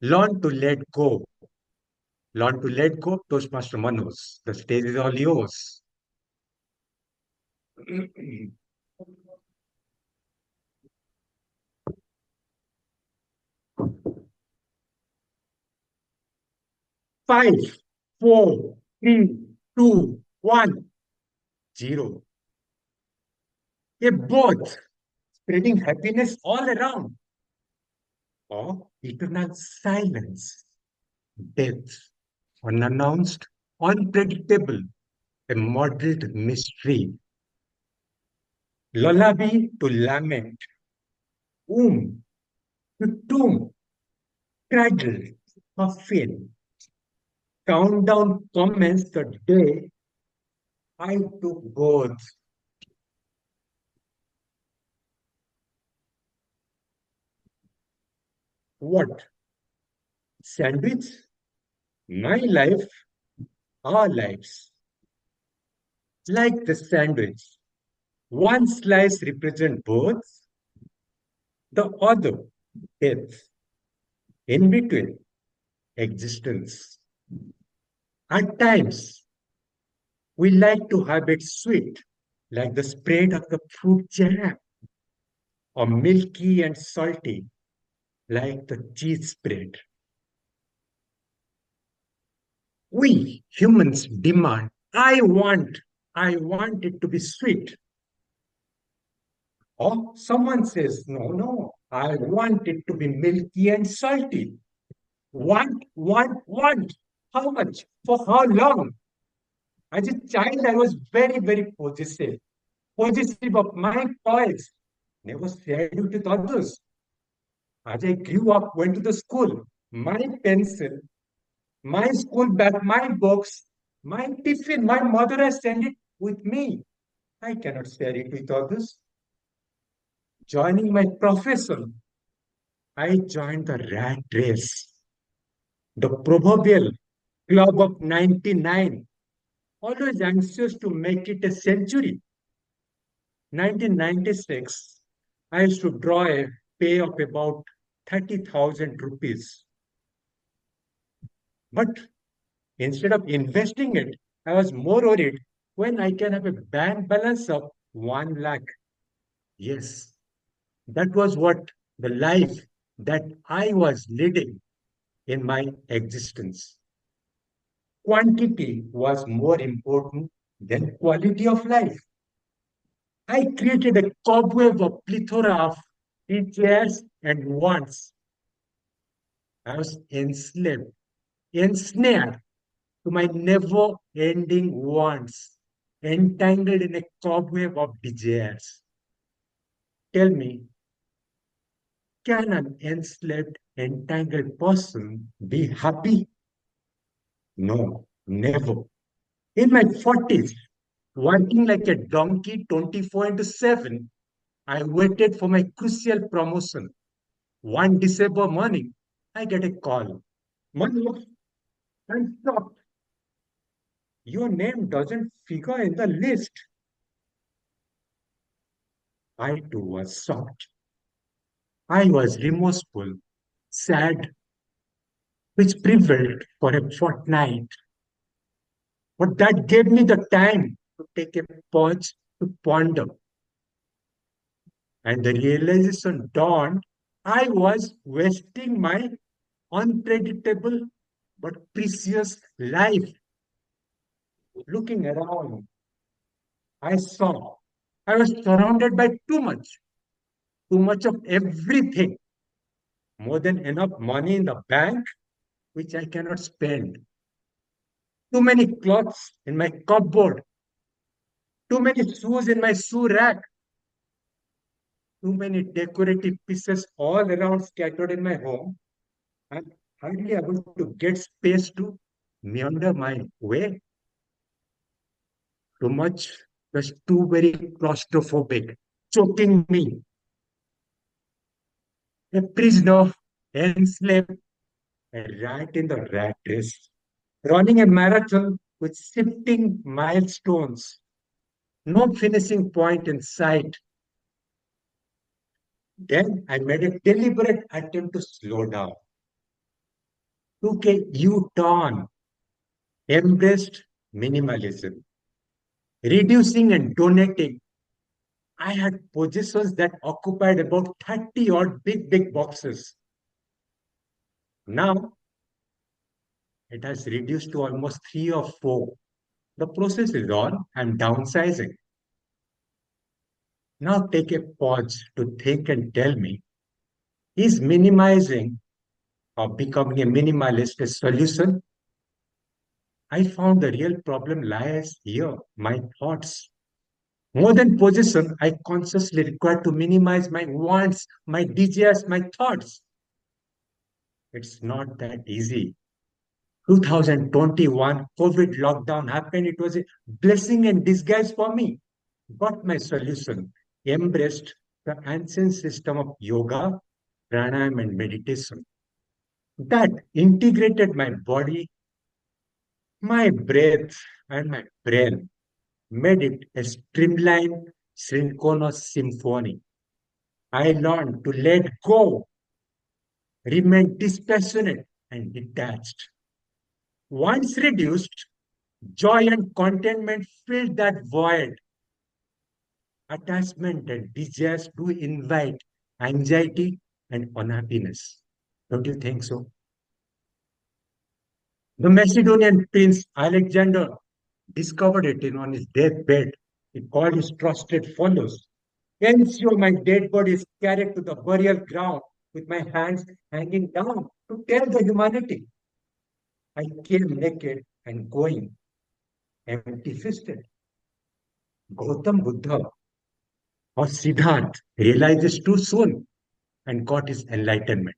Learn to Let Go. Learn to Let Go, Toastmaster Manoj. The stage is all yours. 5, 4, 3, 2, 1, 0. A both spreading happiness all around, or eternal silence, death, unannounced, unpredictable, a modeled mystery, lullaby to lament, womb to tomb, cradle, coffin, countdown comments the day I took both. What? Sandwich? My life, our lives. Like the sandwich, one slice represents birth, the other death. In between, existence. At times, we like to have it sweet, like the spread of the fruit jam, or milky and salty, like the cheese spread. We humans demand, I want it to be sweet. Or someone says, no, I want it to be milky and salty. Want. How much? For how long? As a child, I was very possessive of my toys, never shared it with others. As I grew up, went to the school, my pencil, my school bag, my books, my tiffin, my mother has sent it with me. I cannot share it with others. Joining my profession, I joined the rat race, the proverbial club of 99, always anxious to make it a century. 1996, I used to draw a pay of about 30,000 rupees. But instead of investing it, I was more worried when I can have a bank balance of 1 lakh. Yes, that was what the life that I was leading in my existence. Quantity was more important than quality of life. I created a cobweb of plethora of desires and wants. I was enslaved, ensnared to my never ending wants, entangled in a cobweb of desires. Tell me, can an enslaved, entangled person be happy? No, never. In my 40s, working like a donkey 24 into 7, I waited for my crucial promotion. One December morning, I get a call. Manu, I'm shocked. Your name doesn't figure in the list. I too was shocked. I was remorseful, sad, which prevailed for a fortnight. But that gave me the time to take a pause to ponder. And the realization dawned I was wasting my unpredictable but precious life. Looking around, I saw I was surrounded by too much of everything, more than enough money in the bank, which I cannot spend, too many clothes in my cupboard, too many shoes in my shoe rack, too many decorative pieces all around scattered in my home. I'm hardly able to get space to meander my way. Too much was too very claustrophobic, choking me. A prisoner, enslaved, and right in the rat race, running a marathon with shifting milestones, no finishing point in sight. Then I made a deliberate attempt to slow down, took a U-turn, embraced minimalism, reducing and donating. I had possessions that occupied about 30 odd big boxes. Now it has reduced to almost 3 or 4. The process is on. I'm downsizing. Now take a pause to think and tell me, is minimizing or becoming a minimalist a solution? I found the real problem lies here, my thoughts. More than possession, I consciously require to minimize my wants, my desires, my thoughts. It's not that easy. 2021 COVID lockdown happened. It was a blessing in disguise for me. Got my solution. Embraced the ancient system of yoga, pranayama, and meditation. That integrated my body, my breath, and my brain, made it a streamlined, synchronous symphony. I learned to let go, remain dispassionate and detached. Once reduced, joy and contentment filled that void. Attachment and desires do invite anxiety and unhappiness. Don't you think so? The Macedonian prince Alexander discovered it on his deathbed. He called his trusted followers. Ensure my dead body is carried to the burial ground with my hands hanging down to tell the humanity. I came naked and going, empty fisted. Gautam Buddha or Siddharth realized this too soon and got his enlightenment.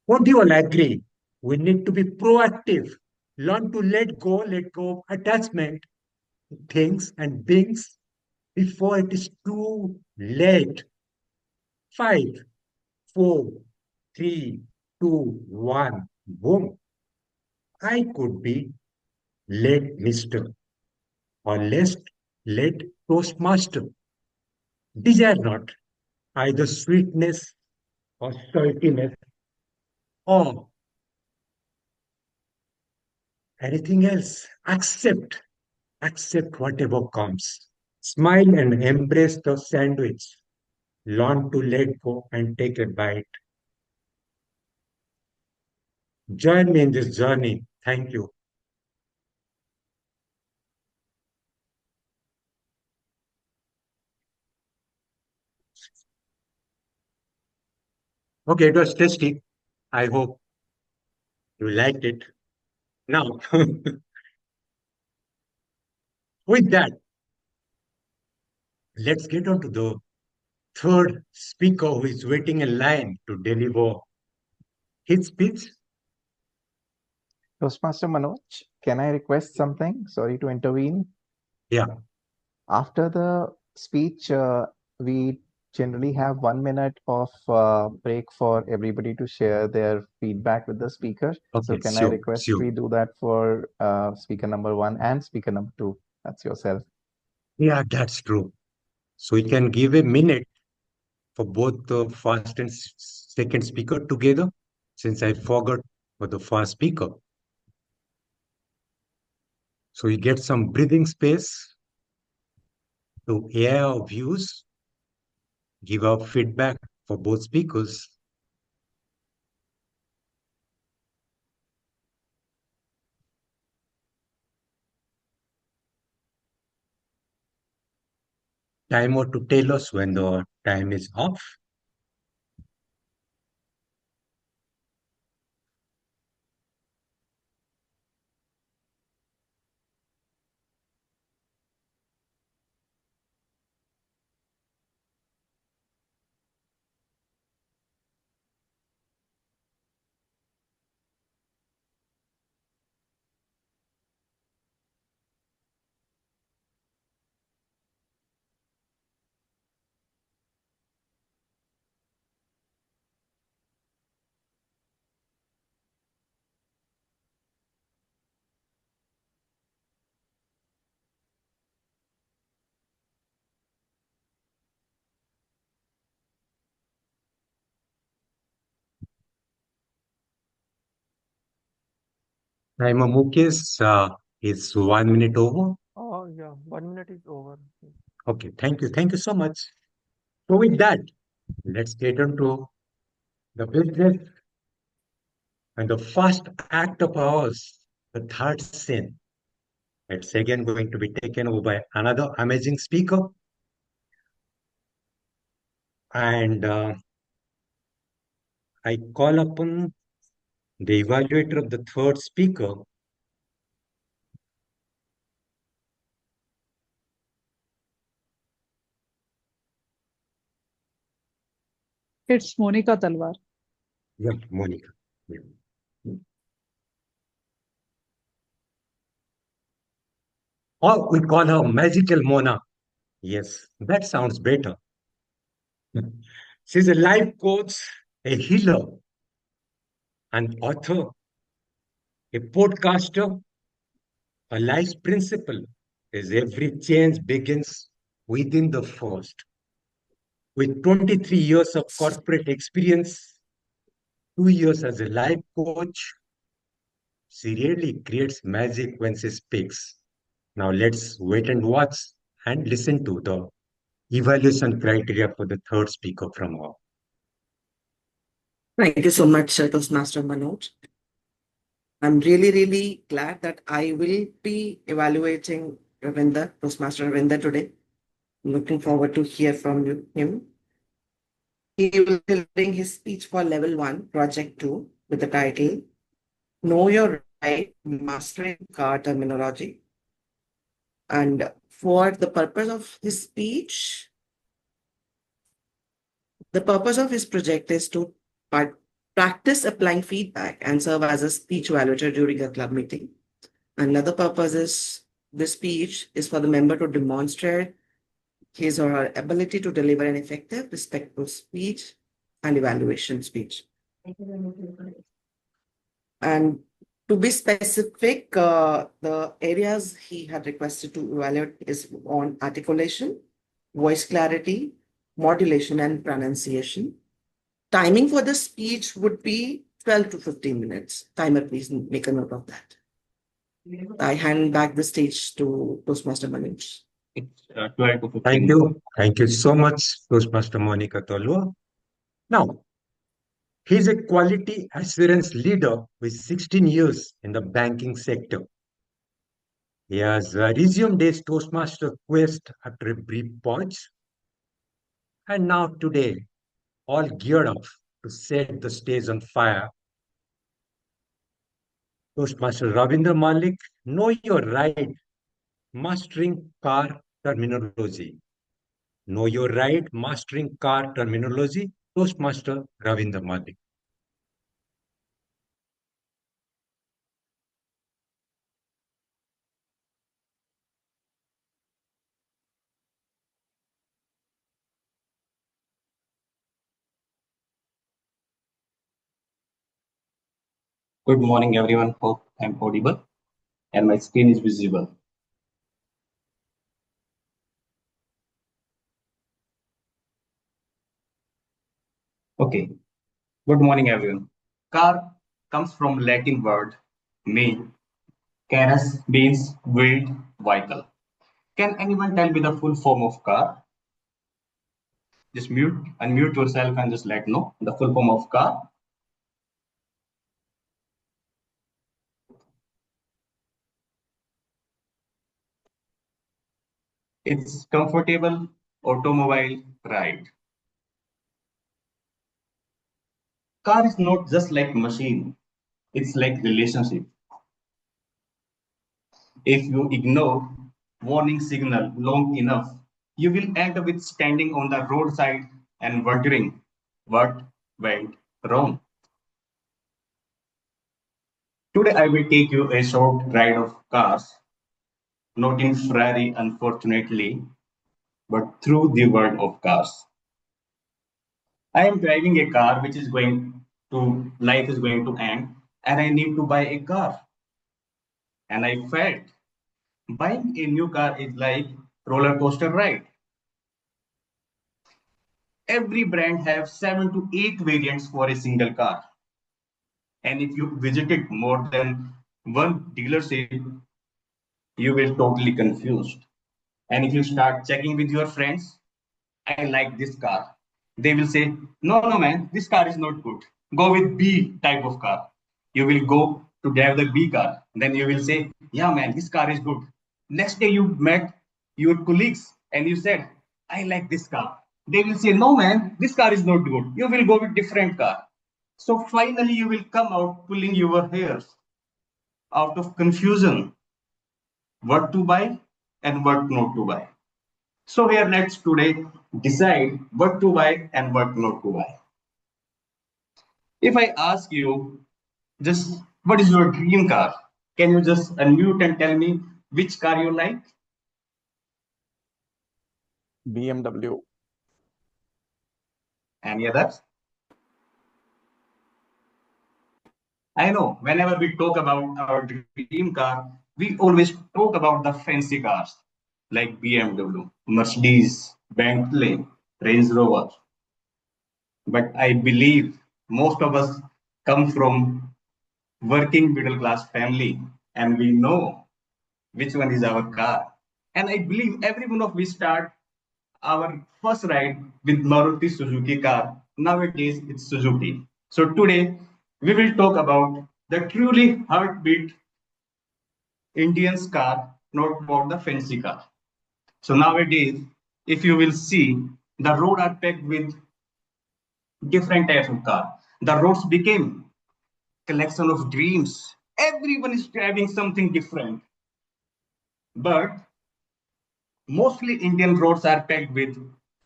Won't you all agree? We need to be proactive, learn to let go of attachment to things and beings before it is too late. 5, 4, 3, 2, 1, boom. I could be late Mr. or less late Toastmaster. Desire not either sweetness or saltiness or anything else. Accept whatever comes. Smile and embrace the sandwich. Learn to let go and take a bite. Join me in this journey. Thank you. Okay, it was tasty. I hope you liked it. Now, with that, let's get on to the third speaker who is waiting in line to deliver his speech. Toastmaster Manoj, can I request something? Sorry to intervene. Yeah, After the speech, we generally have 1 minute of break for everybody to share their feedback with the speaker. So okay, can I sure, request sure. we do that for speaker number one and speaker number two? That's yourself. Yeah, that's true. So we can give a minute for both the first and second speaker together, since I forgot for the first speaker. So we get some breathing space to air our views, give our feedback for both speakers. Timer to tell us when the time is off. Timer Mukesh is 1 minute over. Oh, yeah, 1 minute is over. Okay, thank you. Thank you so much. So with that, let's get on to the business and the first act of ours, the third scene. It's again going to be taken over by another amazing speaker. And I call upon the evaluator of the third speaker. It's Monica Talwar. Yeah, Monica. Yeah. Or we call her Magical Mona. Yes, that sounds better. She's a life coach, a healer, an author, a podcaster. A life's principle is every change begins within the first. With 23 years of corporate experience, 2 years as a life coach, she really creates magic when she speaks. Now let's wait and watch and listen to the evaluation criteria for the third speaker from her. Thank you so much, Toastmaster Manoj. I'm really, really glad that I will be evaluating Ravinder, Toastmaster Ravinder today. I'm looking forward to hear from him. He will be delivering his speech for Level 1, Project 2, with the title Know Your Right, Mastering Car Terminology. And for the purpose of his speech, the purpose of his project is to practice applying feedback and serve as a speech evaluator during a club meeting. Another purpose is the speech is for the member to demonstrate his or her ability to deliver an effective, respectful speech and evaluation speech. And to be specific, the areas he had requested to evaluate is on articulation, voice clarity, modulation, and pronunciation. Timing for the speech would be 12 to 15 minutes. Timer, please make a note of that. I hand back the stage to Toastmaster Manoj. It's 12 to 15 Thank minutes. you. Thank you so much, Toastmaster Monica Tolua. Now, he's a quality assurance leader with 16 years in the banking sector. He has resumed his Toastmaster quest after a brief pause, and now today, all geared up to set the stage on fire. Toastmaster Ravindra Malik, know your right, mastering car terminology. Know your right, mastering car terminology. Toastmaster Ravindra Malik. Good morning, everyone. Hope I'm audible and my screen is visible. Okay. Good morning, everyone. Car comes from Latin word mean carus means wheeled vehicle. Can anyone tell me the full form of car? Just unmute yourself and just let know the full form of car. It's comfortable automobile ride. Car is not just like machine, it's like relationship. If you ignore warning signal long enough, you will end up with standing on the roadside and wondering what went wrong. Today I will take you a short ride of cars, not in Ferrari unfortunately, but through the world of cars. I am driving a car which is going to life is going to end and I need to buy a car. And I felt buying a new car is like roller coaster ride. Every brand have 7 to 8 variants for a single car. And if you visited more than one dealership, you will totally confused. And if you start checking with your friends, I like this car. They will say, no, man, this car is not good. Go with B type of car. You will go to drive the B car. Then you will say, yeah, man, this car is good. Next day you met your colleagues and you said, I like this car. They will say, no, man, this car is not good. You will go with different car. So finally you will come out pulling your hairs out of confusion, what to buy and what not to buy. So here let's today decide what to buy and what not to buy. If I ask you just what is your dream car, can you just unmute and tell me which car you like? BMW. Any others? I know whenever we talk about our dream car, we always talk about the fancy cars like BMW, Mercedes, Bentley, Range Rover. But I believe most of us come from working middle class family and we know which one is our car. And I believe every one of we start our first ride with Maruti Suzuki car. Nowadays it's Suzuki. So today we will talk about the truly heartbeat Indian's car, not about the fancy car. So nowadays, if you will see, the road are packed with different types of car. The roads became collection of dreams. Everyone is driving something different. But mostly Indian roads are packed with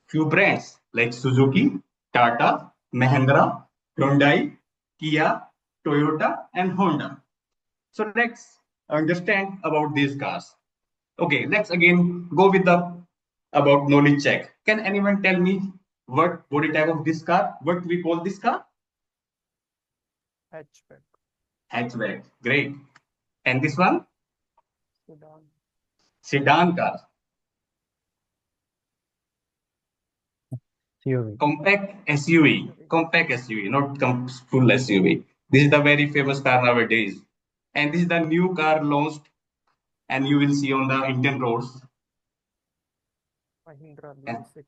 few brands like Suzuki, Tata, Mahindra, Hyundai, Kia, Toyota, and Honda. So let's understand about these cars. Okay, let's again go with the about knowledge check. Can anyone tell me what body type of this car? What we call this car? Hatchback. Hatchback. Great. And this one? Sedan. Sedan car. Theory. Compact SUV. Compact SUV, not full SUV. This is the very famous car nowadays. And this is the new car launched and you will see on the Indian roads. Mahindra And V6.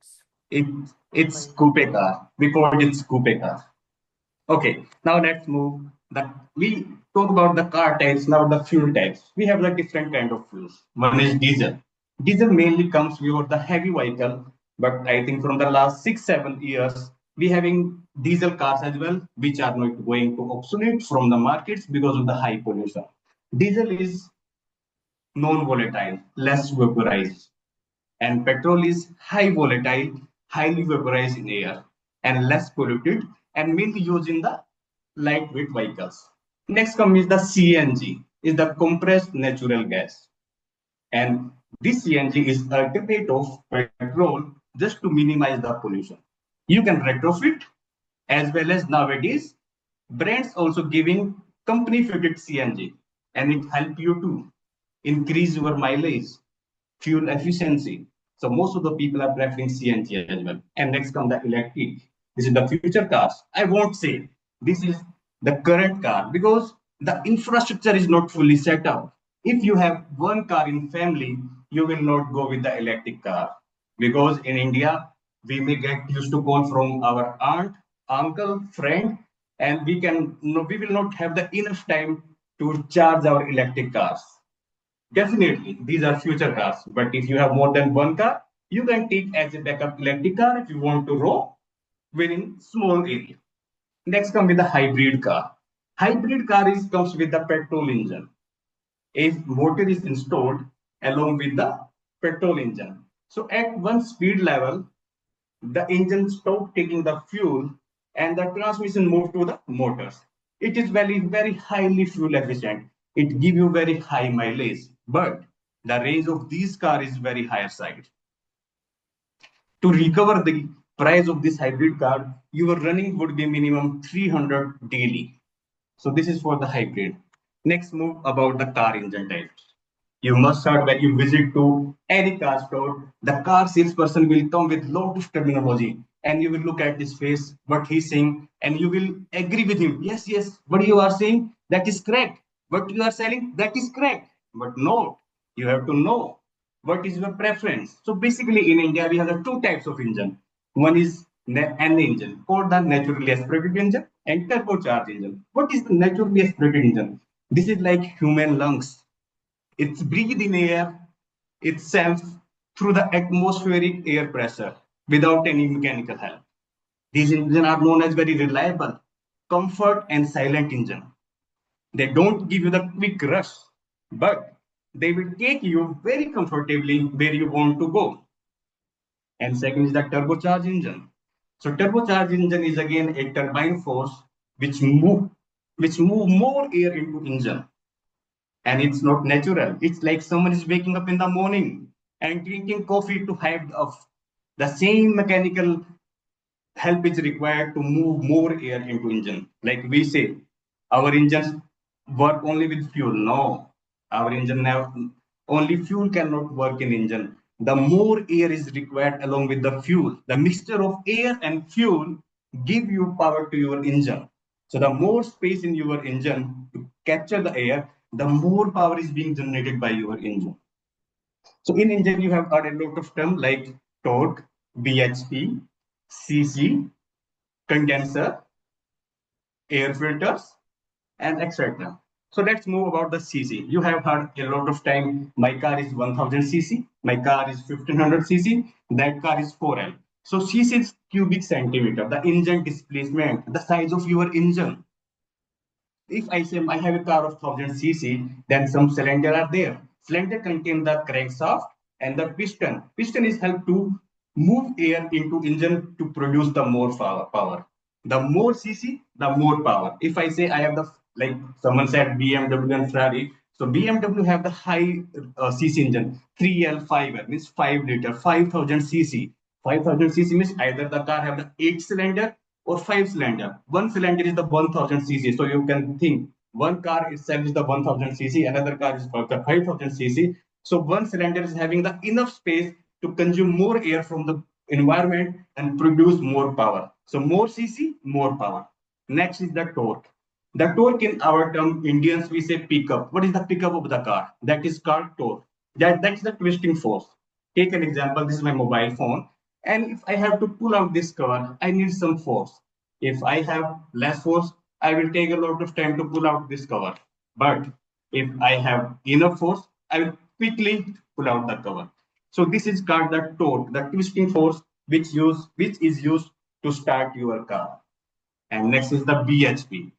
it, it's Mahindra. coupe car. We called it coupe car. Okay, now let's move. We talk about the car types, now the fuel types. We have like different kind of fuels. One is diesel. Diesel mainly comes with the heavy vehicle, but I think from the last 6, 7 years, We having diesel cars as well, which are not going to obsolete from the markets because of the high pollution. Diesel is non-volatile, less vaporized, and petrol is high volatile, highly vaporized in air, and less polluted, and mainly used in the lightweight vehicles. Next comes is the CNG, is the compressed natural gas. And this CNG is alternate of petrol just to minimize the pollution. You can retrofit, as well as nowadays brands also giving company fitted CNG, and it help you to increase your mileage, fuel efficiency. So most of the people are preferring CNG as well. And next come the electric. This is the future cars. I won't say this is the current car because the infrastructure is not fully set up. If you have one car in family, you will not go with the electric car because in India we may get used to call from our aunt, uncle, friend, and we will not have the enough time to charge our electric cars. Definitely, these are future cars. But if you have more than one car, you can take as a backup electric car if you want to roam within small area. Next come with the hybrid car. Hybrid car comes with the petrol engine. A motor is installed along with the petrol engine. So at one speed level, the engine stop taking the fuel and the transmission move to the motors. It is very highly fuel efficient. It give you very high mileage, but the range of these car is very higher side. To recover the price of this hybrid car, your running would be minimum 300 daily. So this is for the hybrid. Next move about the car engine types. You must start when you visit to any car store. The car salesperson will come with lot of terminology, and you will look at his face, what he's saying, and you will agree with him. Yes, yes, what you are saying, that is correct. What you are selling, that is correct. But no, you have to know what is your preference. So basically, in India, we have the two types of engine. One is an engine called the naturally aspirated engine and turbocharged engine. What is the naturally aspirated engine? This is like human lungs. It's breathed in air itself through the atmospheric air pressure without any mechanical help. These engines are known as very reliable, comfort and silent engine. They don't give you the quick rush, but they will take you very comfortably where you want to go. And second is the turbocharged engine. So turbocharged engine is again a turbine force which move more air into engine, and it's not natural. It's like someone is waking up in the morning and drinking coffee to have the same mechanical help is required to move more air into engine. Like we say, our engines work only with fuel. No, our engine now only fuel cannot work in engine. The more air is required along with the fuel. The mixture of air and fuel give you power to your engine. So the more space in your engine to capture the air, the more power is being generated by your engine. So in engine, you have got a lot of terms like torque, bhp, cc, condenser, air filters, and etc. So let's move about the cc. You have heard a lot of time, my car is 1000 cc, my car is 1500 cc, that car is 4L. So cc is cubic centimeter, the engine displacement, the size of your engine. If I say I have a car of 1000 cc, then some cylinder are there. Cylinder contain the crankshaft and the piston. Piston is helped to move air into engine to produce the more power. The more cc, the more power. If I say I have the, like someone said, BMW and Ferrari. So BMW have the high cc engine, 3L, 5L means 5 liter, 5000 cc. 5000 cc means either the car have the 8 cylinder or 5 cylinder. One cylinder is the 1000 cc. So you can think one car itself is the 1000 cc, another car is for the 5000 cc. So one cylinder is having the enough space to consume more air from the environment and produce more power. So more cc, more power. Next is the torque. The torque in our term, Indians, we say pickup. What is the pickup of the car? That is called torque. That's the twisting force. Take an example. This is my mobile phone. And if I have to pull out this cover, I need some force. If I have less force, I will take a lot of time to pull out this cover. But if I have enough force, I will quickly pull out the cover. So this is called the torque, the twisting force, which is used to start your car. And next is the BHP.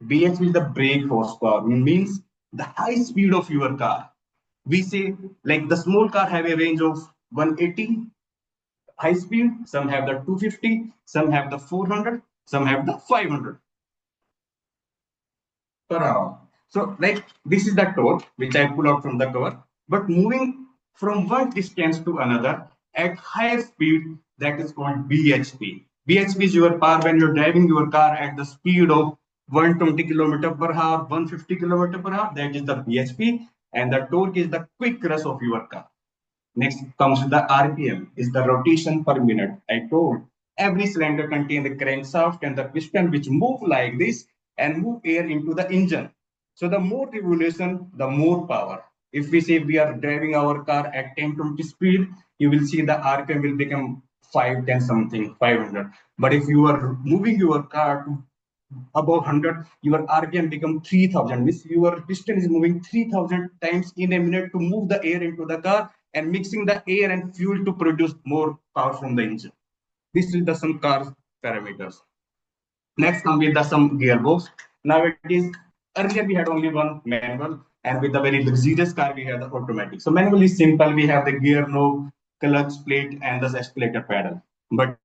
BHP is the brake horsepower, means the high speed of your car. We say like the small car have a range of 180 high speed, some have the 250, some have the 400, some have the 500 per hour. So like this is the torque which I pull out from the cover. But moving from one distance to another at higher speed, that is called BHP. BHP is your power when you're driving your car at the speed of 120 kilometer per hour, 150 kilometer per hour. That is the BHP, and the torque is the quick rush of your car. Next comes the RPM, is the rotation per minute. I told every cylinder contains the crankshaft and the piston which move like this and move air into the engine. So the more revolution, the more power. If we say we are driving our car at 10-20 speed, you will see the RPM will become 510 something, 500. But if you are moving your car to above 100, your RPM become 3000, means your piston is moving 3000 times in a minute to move the air into the car and mixing the air and fuel to produce more power from the engine. This is the some car parameters. Next come with the some gearbox. Nowadays, earlier we had only one manual, and with the very luxurious car we have the automatic. So manual is simple. We have the gear knob, clutch plate, and the accelerator pedal. But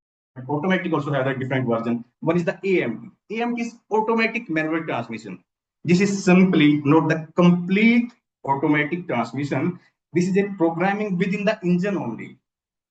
automatic also have a different version. One is the AMT. AMT is automatic manual transmission. This is simply not the complete automatic transmission. This is a programming within the engine only,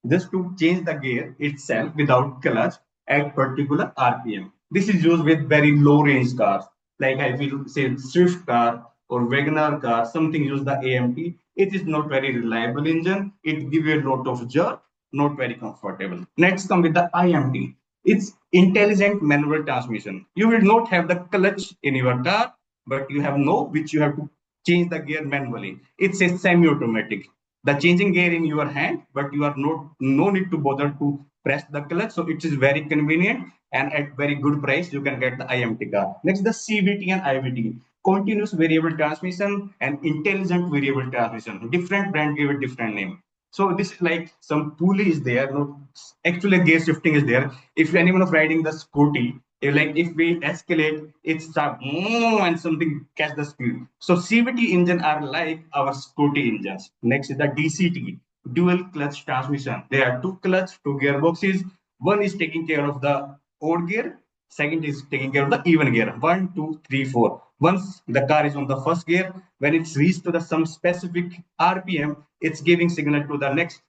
just to change the gear itself without clutch at particular RPM. This is used with very low range cars, like I will say Swift car or Wagoner car, something use the AMT. It is not very reliable engine. It gives you a lot of jerk, not very comfortable. Next come with the IMT. It's intelligent manual transmission. You will not have the clutch in your car, but you have no which you have to change the gear manually. It's a semi-automatic, the changing gear in your hand, but you are not no need to bother to press the clutch. So it is very convenient, and at very good price you can get the IMT car. Next, the CVT and IVT, continuous variable transmission and intelligent variable transmission. Different brand give a different name. So this is like some pulley is there. No, actually gear shifting is there. If anyone of riding the scooty, if we escalate, it start and something catch the speed. So CVT engine are like our scooty engines. Next is the DCT, dual clutch transmission. There are two clutch, two gearboxes. One is taking care of the odd gear. Second is taking care of the even gear. One, two, three, four. Once the car is on the first gear, when it's reached to the some specific RPM, it's giving signal to the next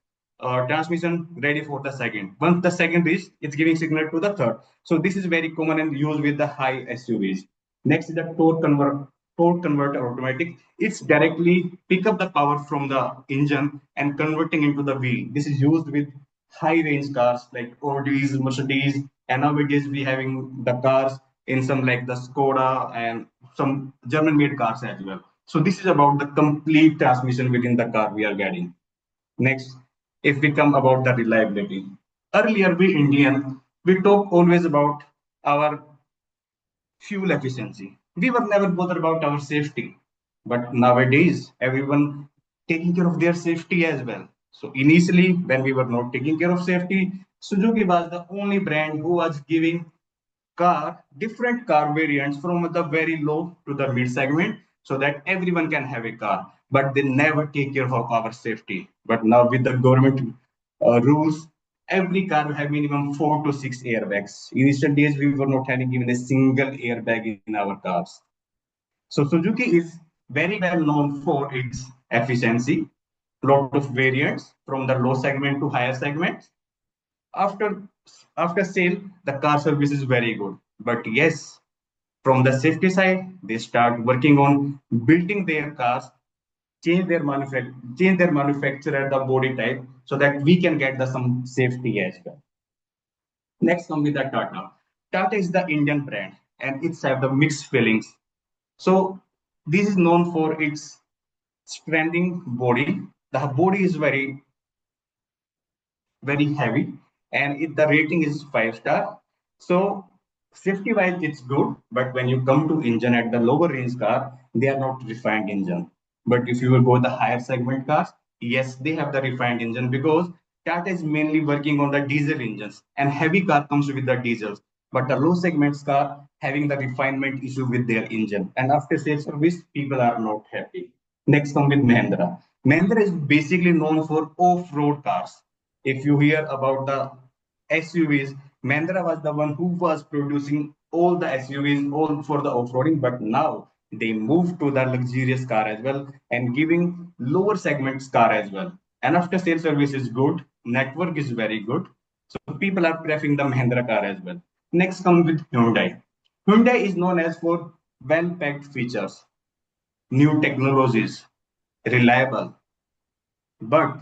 transmission ready for the second. Once the second is, it's giving signal to the third. So this is very common and used with the high SUVs. Next is the torque converter automatic. It's directly pick up the power from the engine and converting into the wheel. This is used with high range cars like Audis, Mercedes, and nowadays we having the cars in some like the Skoda and some German made cars as well. So this is about the complete transmission within the car we are getting. Next, if we come about the reliability. Earlier, we Indian, we talk always about our fuel efficiency. We were never bothered about our safety. But nowadays, everyone taking care of their safety as well. So initially, when we were not taking care of safety, Suzuki was the only brand who was giving different car variants from the very low to the mid segment so that everyone can have a car, but they never take care of our safety. But now with the government rules, every car will have minimum 4 to 6 airbags. Initial days, we were not having even a single airbag in our cars. So Suzuki is very well known for its efficiency, lot of variants from the low segment to higher segments. After after sale, the car service is very good. But yes, from the safety side, they start working on building their cars, change their manufacturer, the body type, so that we can get the some safety as well. Next come with the Tata. Tata is the Indian brand, and it's have the mixed feelings. So this is known for its stranding body. The body is very heavy, and the rating is 5 star. So safety wise, it's good, but when you come to engine at the lower range car, they are not refined engine. But if you will go the higher segment cars, yes, they have the refined engine because Tata is mainly working on the diesel engines, and heavy car comes with the diesels. But the low segments car having the refinement issue with their engine, and after sales service, people are not happy. Next come with Mahindra. Mahindra is basically known for off-road cars. If you hear about the SUVs, Mahindra was the one who was producing all the SUVs all for the off-roading, but now they moved to the luxurious car as well and giving lower segments car as well. And after sales service is good, network is very good. So people are preferring the Mahindra car as well. Next come with Hyundai. Hyundai is known as for well-packed features, new technologies, reliable, but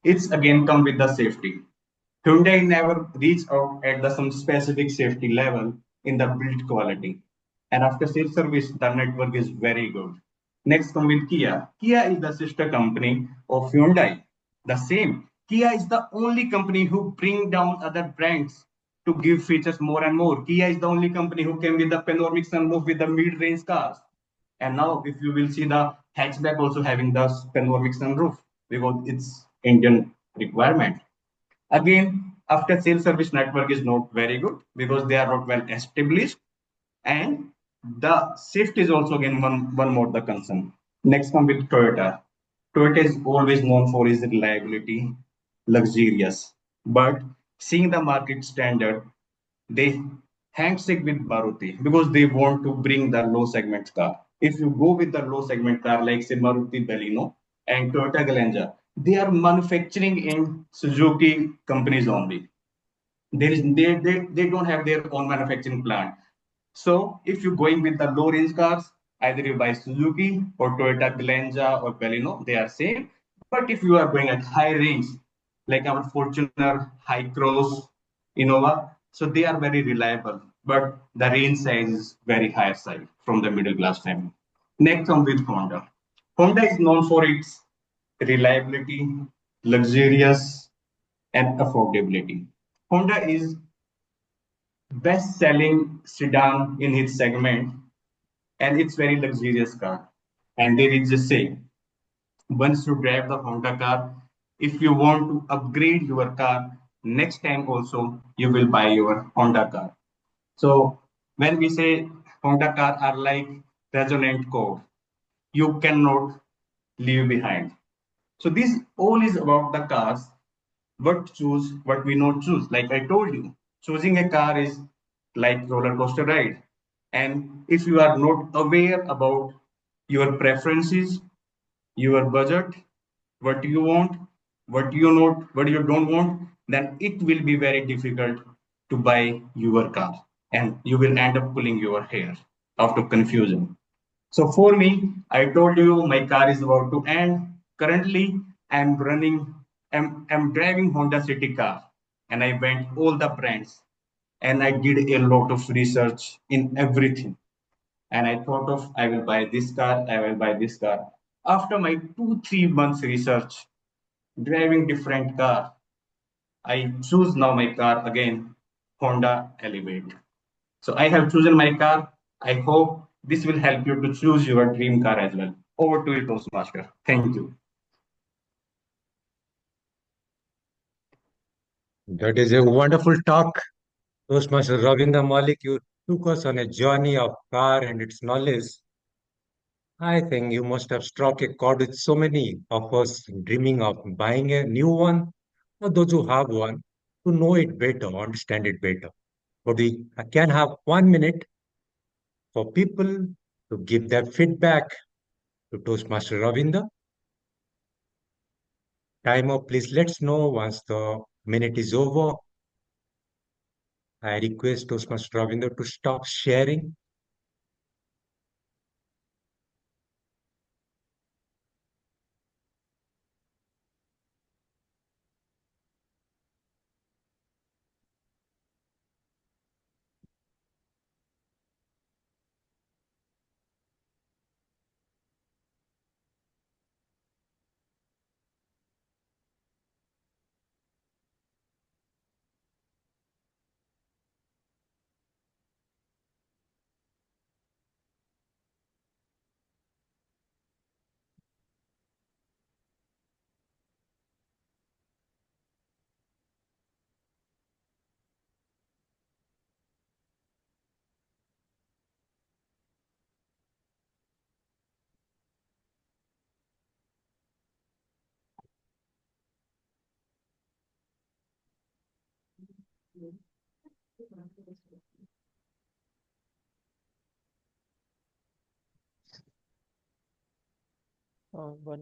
it's again come with the safety. Hyundai never reached out at the some specific safety level in the build quality. And after sales service, the network is very good. Next come with Kia. Kia is the sister company of Hyundai. The same. Kia is the only company who bring down other brands to give features more and more. Kia is the only company who came with the panoramic sunroof with the mid-range cars. And now, if you will see the hatchback also having the panoramic sunroof because it's Indian requirement. Again, after sales service network is not very good because they are not well established, and the safety is also again one more the concern. Next come with Toyota. Toyota is always known for its reliability, luxurious, but seeing the market standard, they handshake with Maruti because they want to bring the low segment car. If you go with the low segment car like say Maruti Baleno and Toyota Glanza, they are manufacturing in Suzuki companies only. They don't have their own manufacturing plant. So if you're going with the low range cars, either you buy Suzuki or Toyota Glanza or Baleno, they are same. But if you are going at high range, like our Fortuner, High Cross, Innova, so they are very reliable, but the range size is very higher side from the middle class family. Next come with Honda. Honda is known for its reliability, luxurious, and affordability. Honda is best selling sedan in its segment and it's very luxurious car. And there is a saying, once you drive the Honda car, if you want to upgrade your car, next time also you will buy your Honda car. So when we say Honda car are like resonant core, you cannot leave behind. So this all is about the cars, what choose, what we not choose. Like I told you, choosing a car is like roller coaster ride. And if you are not aware about your preferences, your budget, what you want, what you don't want, then it will be very difficult to buy your car. And you will end up pulling your hair out of confusion. So for me, I told you my car is about to end. Currently, I'm driving Honda City car and I went all the brands and I did a lot of research in everything. And I thought of I will buy this car, I will buy this car. After my 2-3 months research, driving different car, I choose now my car again, Honda Elevate. So I have chosen my car. I hope this will help you to choose your dream car as well. Over to you, Toastmaster. Thank you. That is a wonderful talk. Toastmaster Ravinder Malik, you took us on a journey of car and its knowledge. I think you must have struck a chord with so many of us dreaming of buying a new one, or those who have one, to know it better, understand it better. But we can have 1 minute for people to give their feedback to Toastmaster Ravinder. Timer, please let's know once the minute is over. I request Toastmaster Ravinder to stop sharing. 1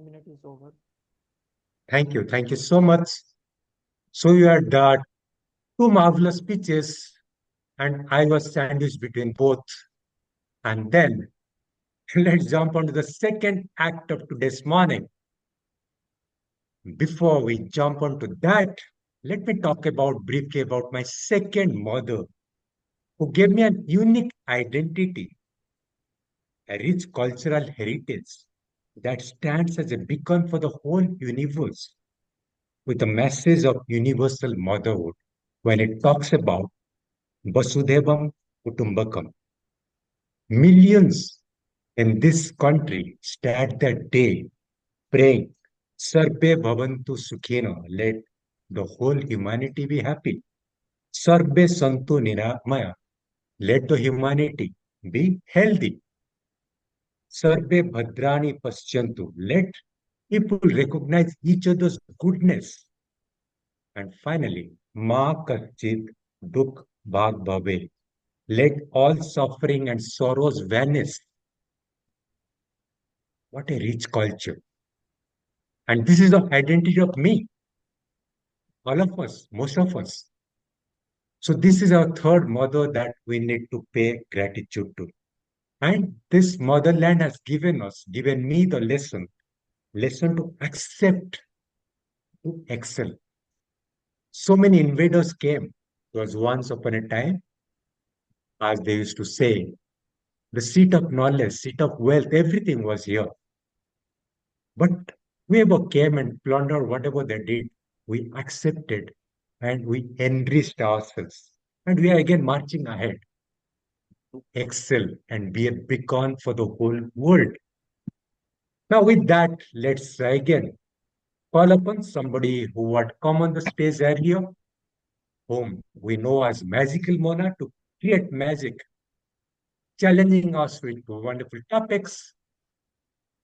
minute is over. Thank you. Thank you so much. So you had two marvelous speeches, and I was sandwiched between both. And then let's jump onto the second act of today's morning. Before we jump onto that, let me talk about briefly about my second mother, who gave me a unique identity, a rich cultural heritage that stands as a beacon for the whole universe, with a message of universal motherhood when it talks about Vasudevam Kutumbakam. Millions in this country start that day praying, Sarve Bhavantu Sukhina, let the whole humanity be happy. Sarve Santu Niramaya, let the humanity be healthy. Sarve Bhadrani Paschantu, let people recognize each other's goodness. And finally, Ma Kachit Dukh Bhag Bhave, let all suffering and sorrows vanish. What a rich culture. And this is the identity of me, all of us, most of us. So this is our third mother that we need to pay gratitude to. And this motherland has given me the lesson to accept, to excel. So many invaders came. There was once upon a time, as they used to say, the seat of knowledge, seat of wealth, everything was here. But whoever came and plundered whatever they did, we accepted and we enriched ourselves. And we are again marching ahead to excel and be a beacon for the whole world. Now, with that, let's again call upon somebody who had come on the stage earlier, whom we know as Magical Mona, to create magic, challenging us with wonderful topics.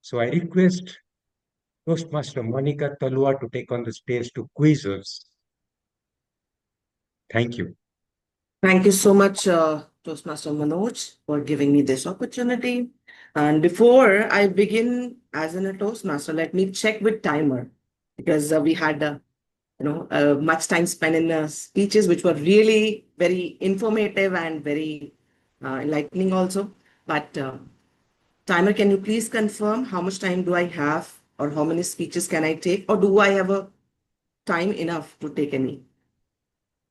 So I request Toastmaster Monica Talua to take on the stage to quiz us. Thank you. Thank you so much, Toastmaster Manoj, for giving me this opportunity. And before I begin as a Toastmaster, let me check with timer because we had much time spent in speeches which were really very informative and very enlightening also. But timer, can you please confirm how much time do I have or how many speeches can I take, or do I have a time enough to take any?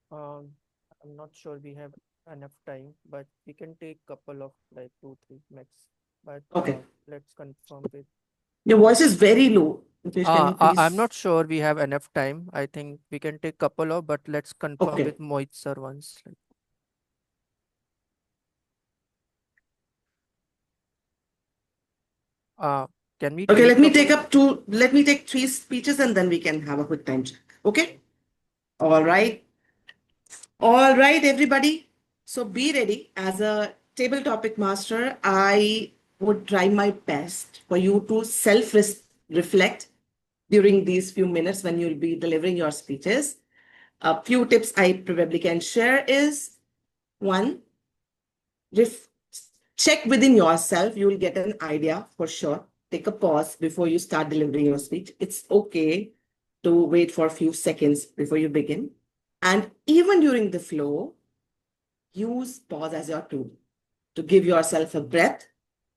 Um, I'm not sure we have enough time, but we can take couple of like 2, 3 max. But Okay. let's confirm with. Your voice is very low. Mukesh, can you I'm please? not sure we have enough time. I think we can take couple of, but let's confirm Okay. with Mohit sir once. Uh, can we Okay, take let me couple take of? up two, let me take three speeches and then we can have a quick time check. Okay? All right. All right, everybody. So be ready. As a table topic master, I would try my best for you to self-reflect during these few minutes when you'll be delivering your speeches. A few tips I probably can share is one, ref check within yourself. You will get an idea for sure. Take a pause before you start delivering your speech. It's okay to wait for a few seconds before you begin. And even during the flow, use pause as your tool to give yourself a breath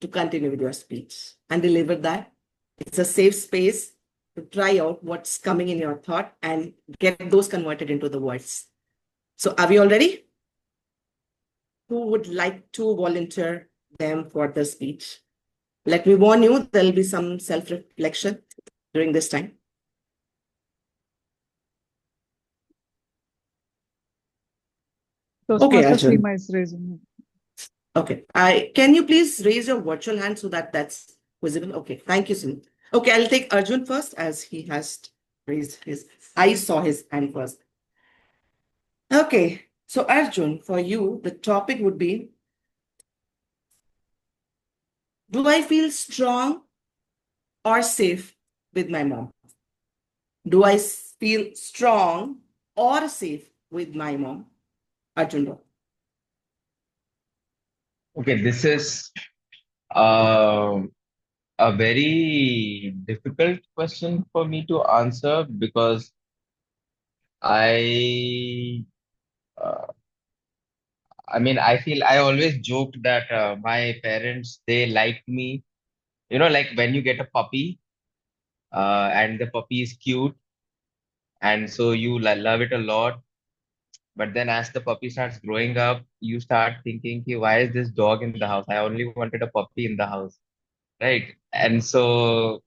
to continue with your speech and deliver that. It's a safe space to try out what's coming in your thought and get those converted into the words. So are we all ready? Who would like to volunteer them for the speech? Let me warn you, there'll be some self-reflection during this time. Okay, Toastmaster Arjun. Seema is raising. Okay. Can you please raise your virtual hand so that that's visible? Okay. Thank you, Sim. Okay, I'll take Arjun first as he has raised his. I saw his hand first. Okay. So Arjun, for you, the topic would be: do I feel strong or safe with my mom? Do I feel strong or safe with my mom? Arjun. Okay, this is uh, a very difficult question for me to answer because I, uh, I mean, I feel I always joked that my parents they liked me. You know, like when you get a puppy, and the puppy is cute, and so you love it a lot. But then as the puppy starts growing up, you start thinking, "Ki, why is this dog in the house? I only wanted a puppy in the house, right?" And so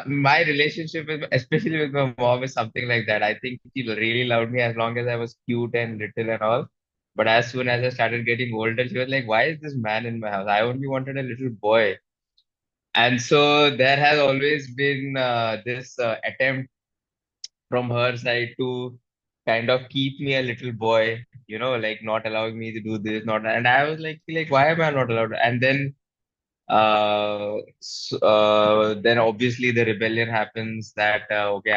my relationship with, especially with my mom, is something like that. I think she really loved me as long as I was cute and little and all. But as soon as I started getting older, she was like, "Why is this man in my house? I only wanted a little boy." And so there has always been this attempt from her side to kind of keep me a little boy, like not allowing me to do this, not. And I was like, why am I not allowed? And then obviously the rebellion happens that okay,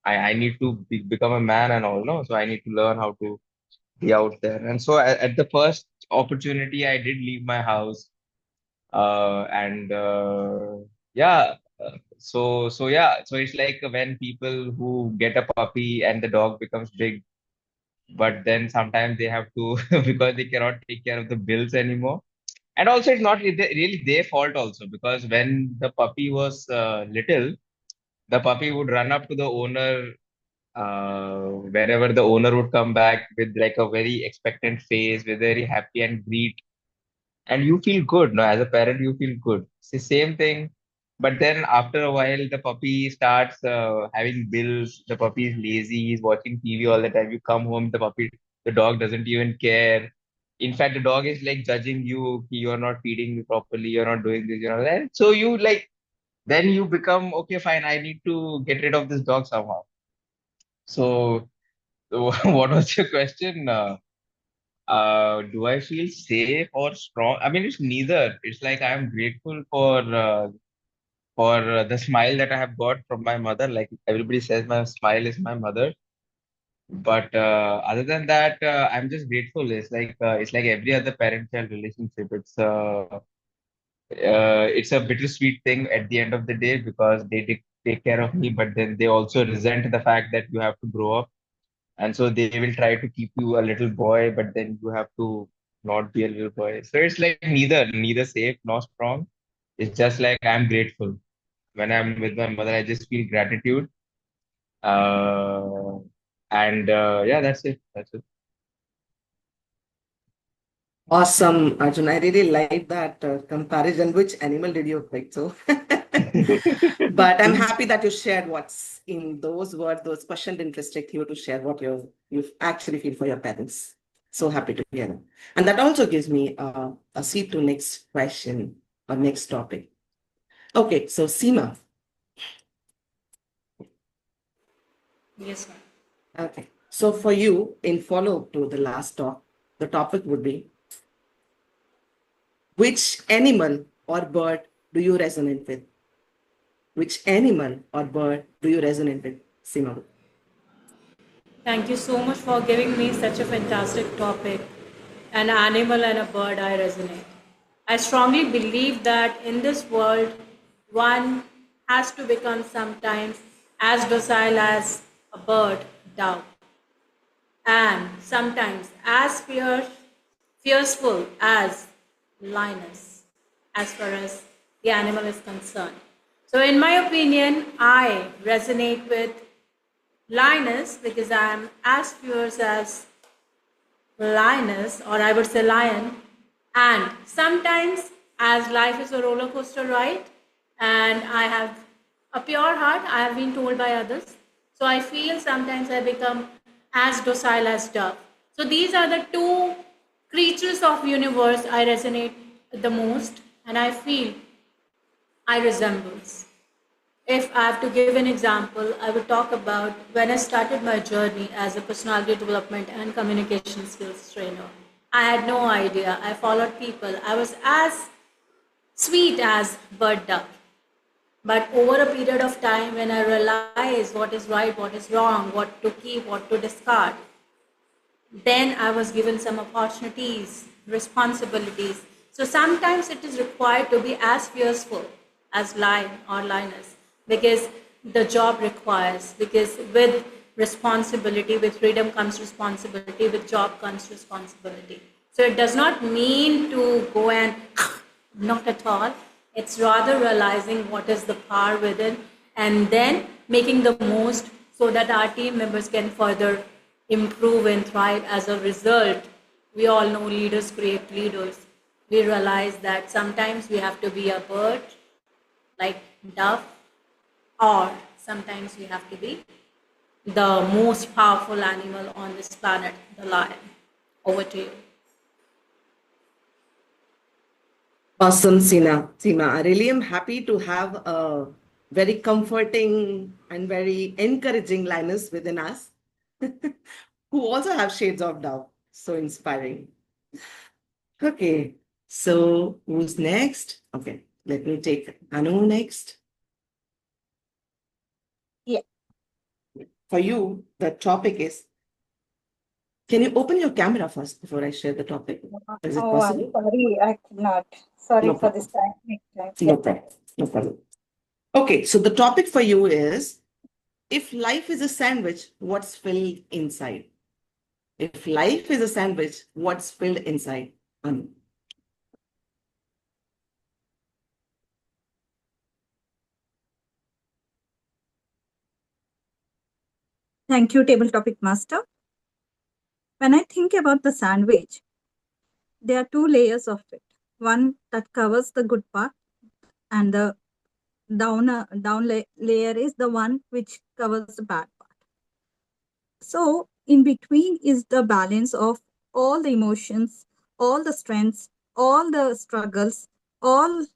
I need to become a man and all, no, so I need to learn how to be out there. And so at the first opportunity I did leave my house, and yeah so it's like when people who get a puppy and the dog becomes big, but then sometimes they have to because they cannot take care of the bills anymore. And also, it's not really their fault also, because when the puppy was little, the puppy would run up to the owner whenever the owner would come back with like a very expectant face, with very happy and greet, and you feel good. No, as a parent, you feel good. It's the same thing. But then after a while, the puppy starts having bills. The puppy is lazy. He's watching TV all the time. You come home, the dog doesn't even care. In fact, the dog is like judging you. You're not feeding me properly. You're not doing this. You're not that. So you like, then you become, okay, fine. I need to get rid of this dog somehow. So, what was your question? Do I feel safe or strong? I mean, it's neither. It's like I'm grateful for the smile that I have got from my mother. Like everybody says, my smile is my mother. But other than that, I'm just grateful. It's like every other parent-child relationship. It's a bittersweet thing at the end of the day, because they take care of me, but then they also resent the fact that you have to grow up, and so they will try to keep you a little boy, but then you have to not be a little boy. So it's like neither safe nor strong. It's just like I'm grateful. When I'm with my mother, I just feel gratitude. Uh, and yeah, that's it. Awesome, Arjun. I really like that comparison. Which animal did you pick? So, but I'm happy that you shared what's in those words. Those questions didn't restrict you to share what you actually feel for your parents. So happy to hear that. And that also gives me a seat to next question or next topic. Okay, so Seema. Yes, ma'am. Okay, so for you, in follow up to the last talk, the topic would be, which animal or bird do you resonate with? Which animal or bird do you resonate with, Seema? Thank you so much for giving me such a fantastic topic. An animal and a bird, I resonate. I strongly believe that in this world, one has to become sometimes as docile as a bird, dove, and sometimes as fearful as lioness, as far as the animal is concerned. So, in my opinion, I resonate with lioness because I am as fierce as lioness, or I would say lion. And sometimes, as life is a roller coaster ride, and I have a pure heart, I have been told by others. So I feel sometimes I become as docile as dove. So these are the two creatures of universe I resonate the most, and I feel I resembles. If I have to give an example, I would talk about when I started my journey as a personality development and communication skills trainer. I had no idea. I followed people. I was as sweet as bird dove. But over a period of time, when I realized what is right, what is wrong, what to keep, what to discard, Then I was given some opportunities, responsibilities. So sometimes it is required to be as fearful as lion or lioness because the job requires, because with responsibility, with freedom comes responsibility, with job comes responsibility. So it does not mean to go and not at all. It's rather realizing what is the power within and then making the most so that our team members can further improve and thrive as a result. We all know leaders create leaders. We realize that sometimes we have to be a bird like dove, or sometimes we have to be the most powerful animal on this planet, the lion. Over to you. Awesome, Seema. I really am happy to have a very comforting and very encouraging Linus within us, who also have shades of doubt. So inspiring. Okay, so who's next? Okay, let me take Anu next. Yeah. For you, the topic is, can you open your camera first before I share the topic? Is it Oh, I'm possible? sorry, I cannot. Sorry No for this problem. time. No Yeah. problem. No problem. Okay, so the topic for you is, if life is a sandwich, what's filled inside? If life is a sandwich, what's filled inside? Anu. Thank you, Table Topic Master. When I think about the sandwich, there are two layers of it. One that covers the good part, and the layer is the one which covers the bad part. So, in between is the balance of all the emotions, all the strengths, all the struggles, all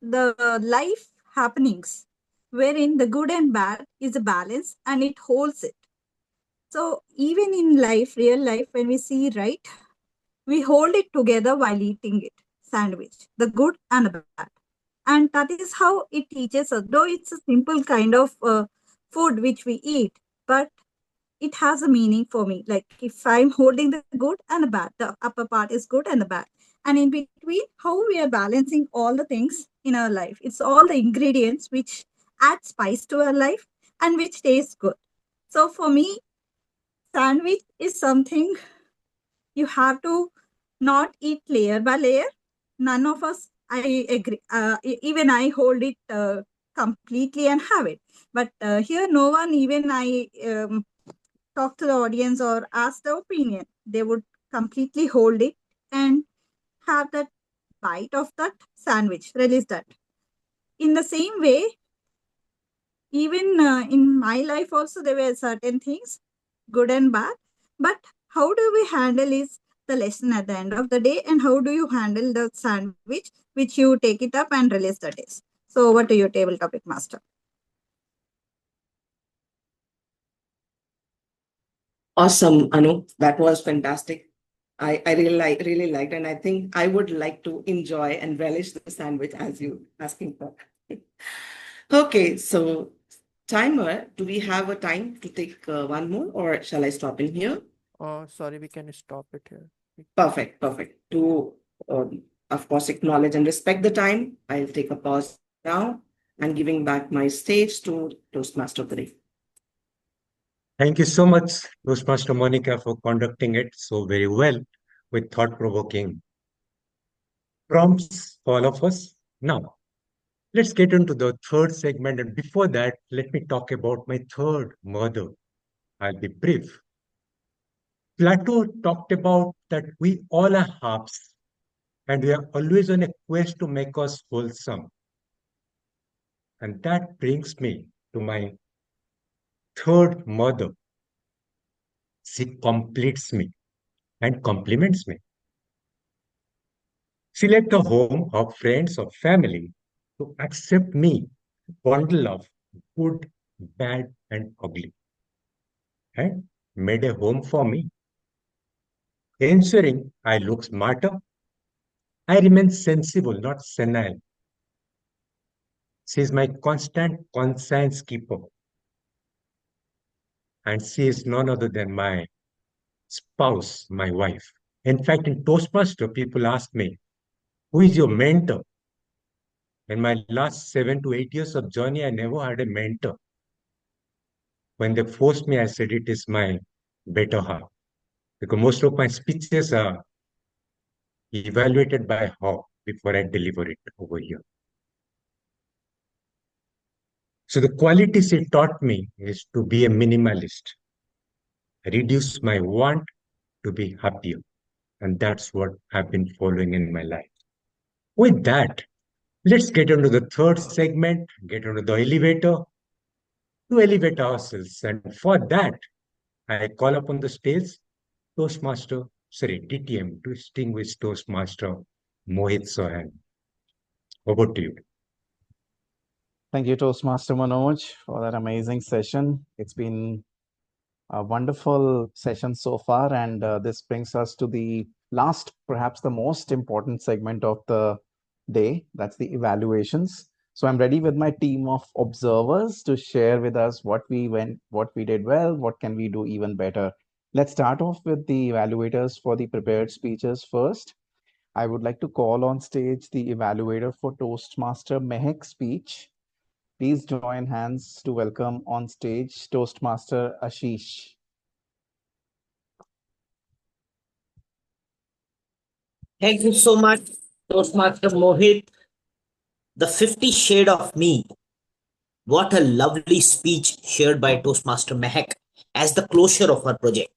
the life happenings, wherein the good and bad is a balance and it holds it. So even in life, real life, when we see right, we hold it together while eating it, sandwich, the good and the bad. And that is how it teaches us, though it's a simple kind of food which we eat, but it has a meaning for me. Like if I'm holding the good and the bad, the upper part is good and the bad. And in between, how we are balancing all the things in our life. It's all the ingredients which add spice to our life and which tastes good. So for me, sandwich is something you have to not eat layer by layer. None of us, I agree, even I hold it completely and have it. But here, no one, even I talk to the audience or ask the opinion. They would completely hold it and have that bite of that sandwich, release that. In the same way, even in my life also, there were certain things, good and bad. But how do we handle is the lesson at the end of the day, and how do you handle the sandwich which you take it up and release the taste. So over to you, table topic master. Awesome, Anu. That was fantastic. I really liked, and I think I would like to enjoy and relish the sandwich as you asking for. Okay, so timer, do we have a time to take one more, or shall I stop in here? Sorry, we can stop it here. Perfect, perfect. To, of course, acknowledge and respect the time, I'll take a pause now and giving back my stage to Toastmaster of the Day. Thank you so much, Toastmaster Monica, for conducting it so very well with thought-provoking prompts for all of us. Now, let's get into the third segment. And before that, let me talk about my third mother. I'll be brief. Plato talked about that we all are halves and we are always on a quest to make us wholesome. And that brings me to my third mother. She completes me and compliments me. She left a home of friends or family to accept me, bundle of good, bad, and ugly, and made a home for me, ensuring I look smarter. I remain sensible, not senile. She is my constant conscience keeper, and she is none other than my spouse, my wife. In fact, in Toastmaster, people ask me, who is your mentor? In my last 7 to 8 years of journey, I never had a mentor. When they forced me, I said it is my better half. Because most of my speeches are evaluated by how before I deliver it over here. So the qualities it taught me is to be a minimalist, reduce my want to be happier. And that's what I've been following in my life. With that, let's get into the third segment, get into the elevator to elevate ourselves. And for that, I call upon the stage Toastmaster, sorry, DTM, Distinguished Toastmaster Mohit Sohan. Over to you. Thank you, Toastmaster Manoj, for that amazing session. It's been a wonderful session so far, and this brings us to the last, perhaps the most important segment of the day. That's the evaluations. So I'm ready with my team of observers to share with us what we did well, what can we do even better. Let's start off with the evaluators for the prepared speeches first. I would like to call on stage the evaluator for Toastmaster Mehek's speech. Please join hands to welcome on stage Toastmaster Ashish. Thank you so much, Toastmaster Mohit. The 50 Shade of Me. What a lovely speech shared by Toastmaster Mehak as the closure of her project.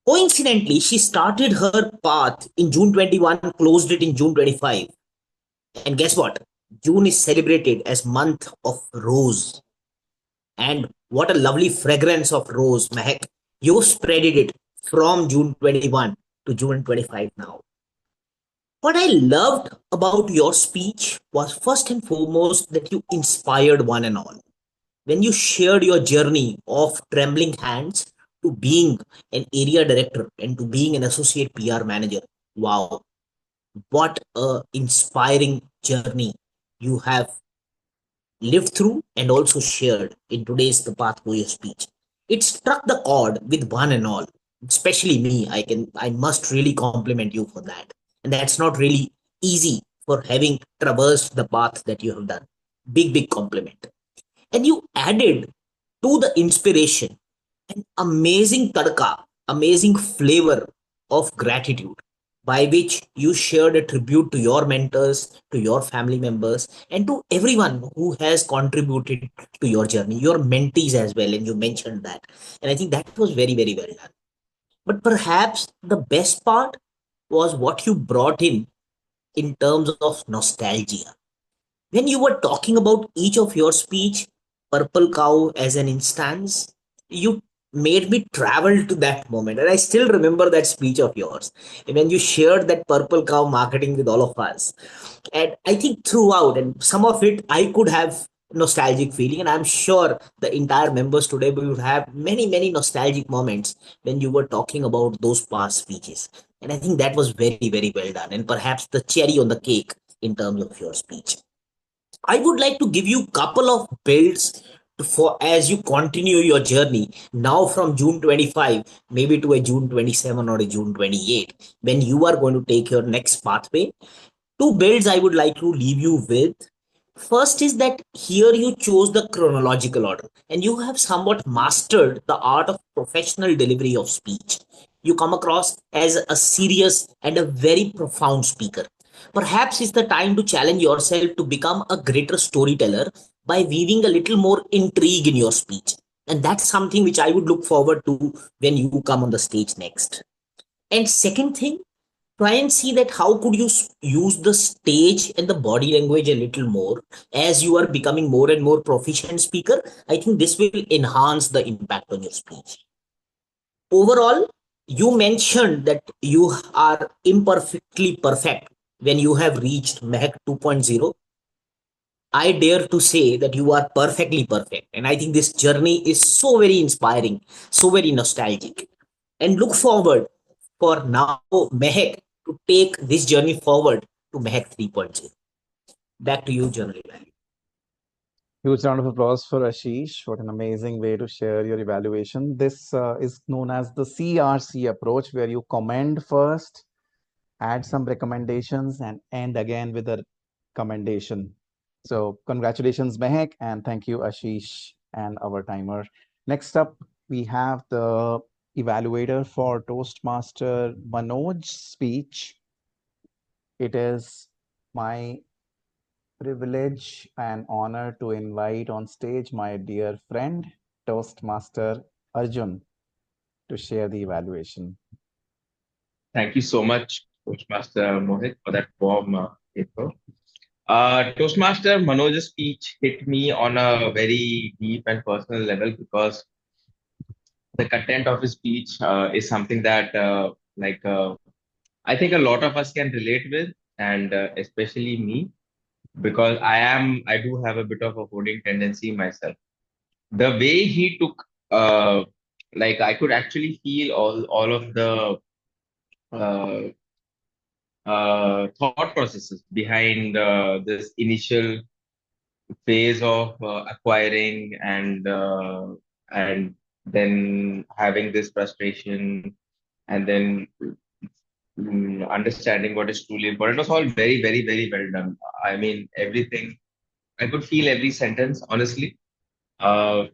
Coincidentally, she started her path in June 21, closed it in June 25. And guess what? June is celebrated as month of rose. And what a lovely fragrance of rose, Mehak. You spreaded it from June 21 to June 25 now. What I loved about your speech was first and foremost that you inspired one and all. When you shared your journey of trembling hands to being an area director and to being an associate PR manager, wow, what a inspiring journey you have lived through and also shared in today's The Path Warrior speech. It struck the chord with one and all, especially me. I must really compliment you for that. And that's not really easy for having traversed the path that you have done. Big compliment. And you added to the inspiration an amazing tadka, amazing flavor of gratitude by which you shared a tribute to your mentors, to your family members, and to everyone who has contributed to your journey, your mentees as well. And you mentioned that. And I think that was very well done. But perhaps the best part was what you brought in terms of nostalgia. When you were talking about each of your speech, Purple Cow as an instance, you made me travel to that moment. And I still remember that speech of yours. When you shared that Purple Cow marketing with all of us. And I think throughout, and some of it, I could have nostalgic feeling. And I'm sure the entire members today would have many nostalgic moments when you were talking about those past speeches. And I think that was very well done. And perhaps the cherry on the cake in terms of your speech. I would like to give you couple of builds for as you continue your journey now from June 25 maybe to a June 27 or a June 28 when you are going to take your next pathway. Two builds I would like to leave you with. First is that here you chose the chronological order and you have somewhat mastered the art of professional delivery of speech. You come across as a serious and a very profound speaker. Perhaps it's the time to challenge yourself to become a greater storyteller by weaving a little more intrigue in your speech. And that's something which I would look forward to when you come on the stage next. And second thing, try and see that how could you use the stage and the body language a little more as you are becoming more and more proficient speaker. I think this will enhance the impact on your speech. Overall, you mentioned that you are imperfectly perfect when you have reached Mehak 2.0. I dare to say that you are perfectly perfect. And I think this journey is so very inspiring, so very nostalgic. And look forward for now Mehak to take this journey forward to Mehak 3.0. Back to you, General. Huge round of applause for Ashish. What an amazing way to share your evaluation. This is known as the CRC approach, where you commend first, add some recommendations, and end again with a commendation. So, congratulations, Mehak, and thank you, Ashish, and our timer. Next up, we have the evaluator for Toastmaster Manoj's speech. It is my privilege and honor to invite on stage my dear friend, Toastmaster Arjun, to share the evaluation. Thank you so much, Toastmaster Mohit, for that warm intro. Toastmaster Manoj's speech hit me on a very deep and personal level because the content of his speech is something that, I think a lot of us can relate with, and especially me, because I do have a bit of a hoarding tendency myself. The way he took, I could actually feel all of the uh, thought processes behind this initial phase of acquiring and then having this frustration and then understanding what is truly important. It was all very, very, very well done. I mean, everything. I could feel every sentence, honestly. Uh,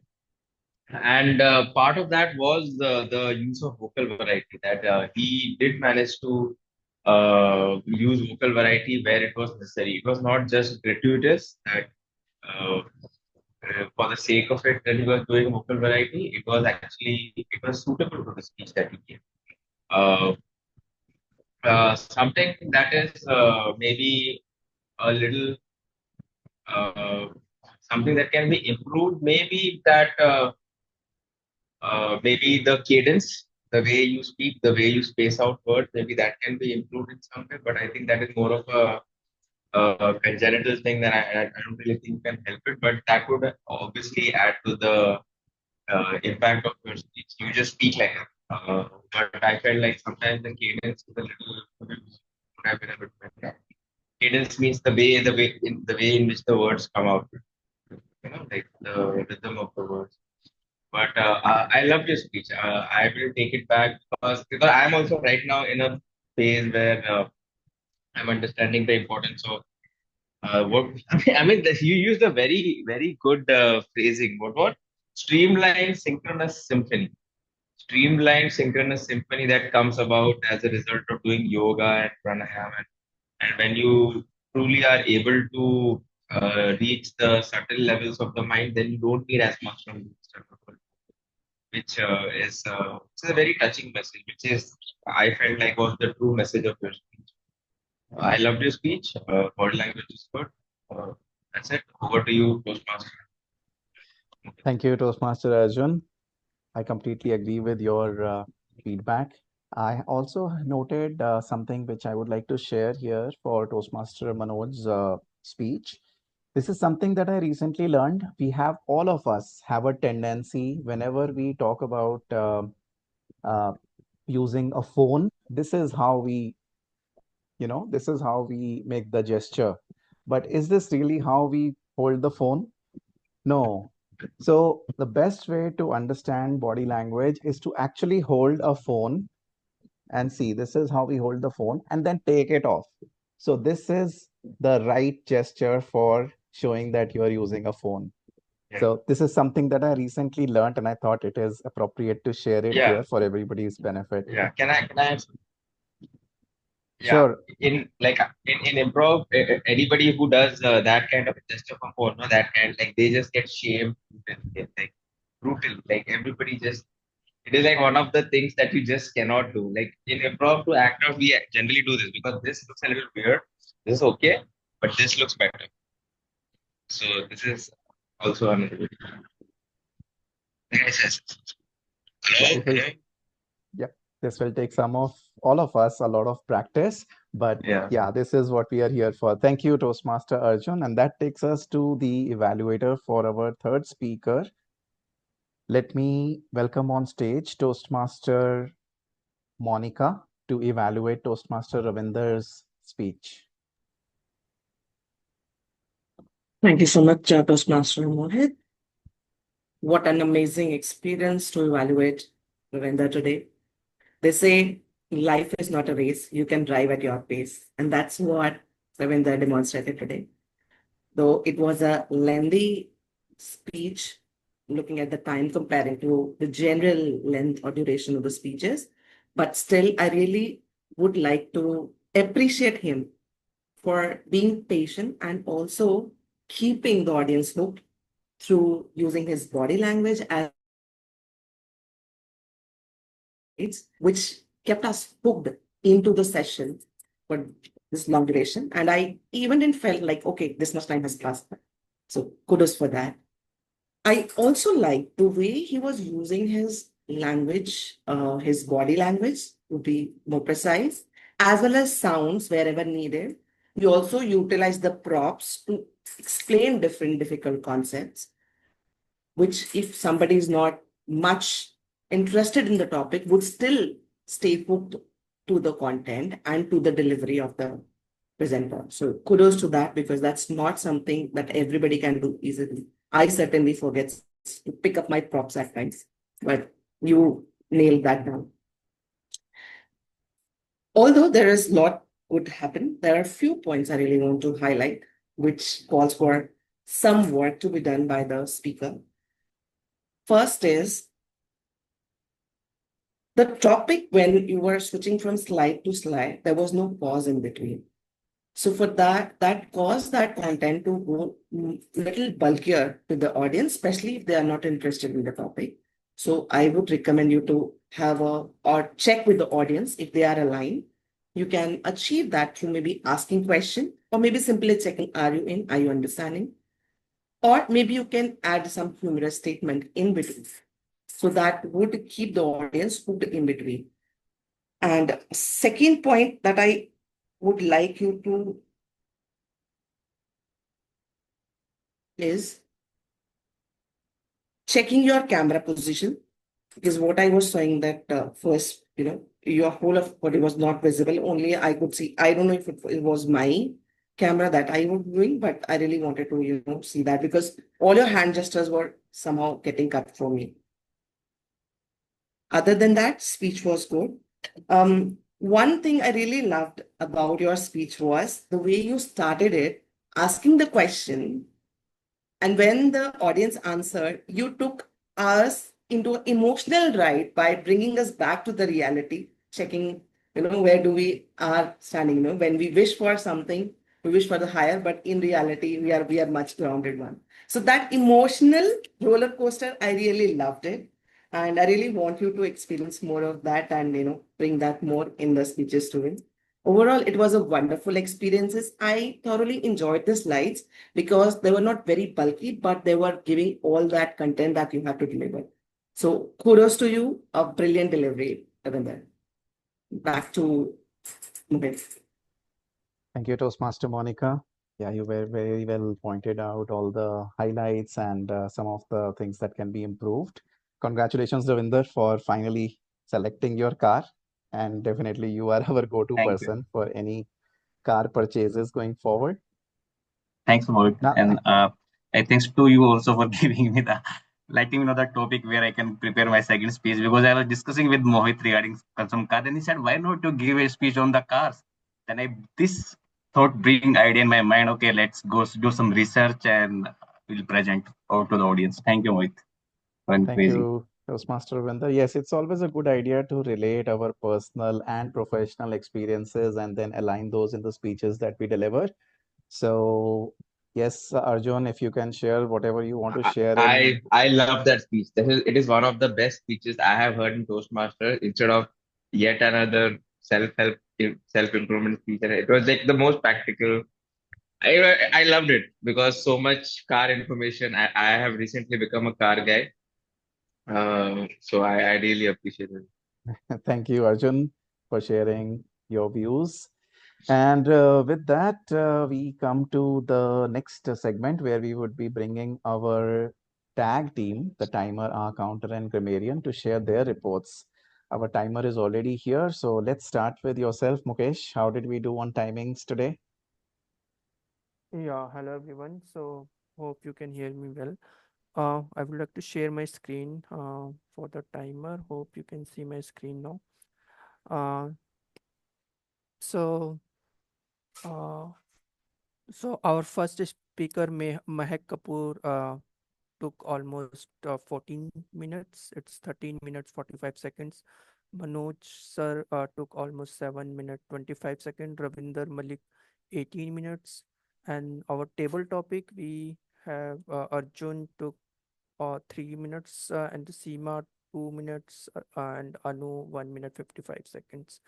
and part of that was the use of vocal variety. That he did manage to use vocal variety where it was necessary. It was not just gratuitous that for the sake of it that he was doing vocal variety. It was suitable to the speech that he gave. Uh, Something that is maybe a little uh, something that can be improved. Maybe the cadence, the way you speak, the way you space out words, maybe that can be improved in some way. But I think that is more of a congenital thing that I don't really think can help it. But that would obviously add to the impact of your speech. You just speak like that. But I felt like sometimes the cadence is a little could have been a bit better. Cadence means the way in which the words come out. Like the rhythm of the words. But I loved your speech. I will take it back because I'm also right now in a phase where I'm understanding the importance of what I mean. You used a very very good phrasing. What streamlined synchronous symphony. Streamlined synchronous symphony that comes about as a result of doing yoga and pranayama. And when you truly are able to reach the subtle levels of the mind, then you don't need as much from the external world, which is a very touching message, which is I felt like was the true message of your speech. I loved your speech. Body language is good. Uh, that's it. Over to you, Toastmaster. Thank you, Toastmaster Arjun. I completely agree with your feedback. I also noted something which I would like to share here for Toastmaster Manoj's speech. This is something that I recently learned. We have, all of us have a tendency whenever we talk about uh, using a phone. This is how we make the gesture. But is this really how we hold the phone? No. So the best way to understand body language is to actually hold a phone and see this is how we hold the phone and then take it off. So this is the right gesture for showing that you are using a phone. Yeah. So this is something that I recently learned and I thought it is appropriate to share it Yeah. here for everybody's benefit. Yeah. Can I yeah, Sure. in improv, anybody who does that kind of gesture for phone, no, that kind like they just get shamed, like brutal. Like everybody just it is like one of the things that you just cannot do. Like in improv to act out, we generally do this because this looks a little weird. This is okay, but this looks better. So this is also another. Yes, yes. Yeah, Hello, it will. hello. Yeah, this will take some of all of us a lot of practice, but Yeah. yeah, this is what we are here for. Thank you, Toastmaster Arjun. And that takes us to the evaluator for our third speaker. Let me welcome on stage Toastmaster Monica to evaluate Toastmaster Ravinder's speech. Thank you so much, Toastmaster Mohit. What an amazing experience to evaluate Ravinder today. They say life is not a race, you can drive at your pace. And that's what Ravinder demonstrated today. Though it was a lengthy speech, looking at the time comparing to the general length or duration of the speeches, but still, I really would like to appreciate him for being patient and also keeping the audience hooked through using his body language as well as soulmates, which kept us hooked into the session for this long duration. And I even didn't felt like, okay, this much time has passed. So kudos for that. I also like the way he was using his language, his body language to be more precise, as well as sounds wherever needed. He also utilized the props to explain different difficult concepts, which if somebody is not much interested in the topic would still stay hooked to the content and to the delivery of the presenter. So kudos to that because that's not something that everybody can do easily. I certainly forget to pick up my props at times, but you nailed that down. Although there is a lot would happen, there are a few points I really want to highlight, which calls for some work to be done by the speaker. First is the topic when you were switching from slide to slide, there was no pause in between. So for that caused that content to go little bulkier to the audience, especially if they are not interested in the topic. So I would recommend you to have a or check with the audience if they are aligned. You can achieve that through maybe asking question or maybe simply checking, are you in? Are you understanding? Or maybe you can add some humorous statement in between. So that would keep the audience hooked in between. And second point that I would like you to is checking your camera position because what I was saying that first, your whole of body was not visible. Only I could see. I don't know if it was my camera that I was doing, but I really wanted to, see that because all your hand gestures were somehow getting cut for me. Other than that, speech was good. One thing I really loved about your speech was the way you started it, asking the question. And when the audience answered, you took us into an emotional ride by bringing us back to the reality, checking, where do we are standing, when we wish for something, we wish for the higher, but in reality, we are much grounded one. So that emotional roller coaster, I really loved it. And I really want you to experience more of that and, bring that more in the speeches to it. Overall, it was a wonderful experiences. I thoroughly enjoyed the slides because they were not very bulky, but they were giving all that content that you have to deliver. So kudos to you, a brilliant delivery, Ravinder. Back to Mohit. Thank you, Toastmaster Monica. Yeah, you were very well pointed out all the highlights and some of the things that can be improved. Congratulations, Ravinder, for finally selecting your car. And definitely you are our go-to Thank you. person for any car purchases going forward. Thanks, Mohit. Now, And I thanks to you also for giving me the letting me know the topic where I can prepare my second speech because I was discussing with Mohit regarding some car, and he said, "Why not to give a speech on the cars?" Then I this thought bring idea in my mind. Okay, let's go do some research and we'll present out to the audience. Thank you, Mohit, for thank encouraging. you, Toastmaster Ravinder. Yes, it's always a good idea to relate our personal and professional experiences and then align those in the speeches that we deliver. So, yes, Arjun, if you can share whatever you want to share in. I love that speech. It is one of the best speeches I have heard in Toastmaster instead of yet another self-help self-improvement speech. And it was like the most practical. I loved it because so much car information. I have recently become a car guy. So I really appreciate it. Thank you, Arjun, for sharing your views. And with that, we come to the next segment where we would be bringing our tag team, the timer, our counter, and grammarian, to share their reports. Our timer is already here, so let's start with yourself, Mukesh. How did we do on timings today? Yeah, hello everyone. So Hope you can hear me well. I would like to share my screen for the timer. Hope you can see my screen now. Uh, so, uh, so our first speaker, Mahek Kapoor, took almost 14 minutes. It's 13 minutes 45 seconds. Manoj sir took almost 7 minutes 25 seconds. Ravinder Malik 18 minutes. And our table topic, we have Arjun took 3 minutes, and Seema 2 minutes, and Anu 1 minute 55 seconds.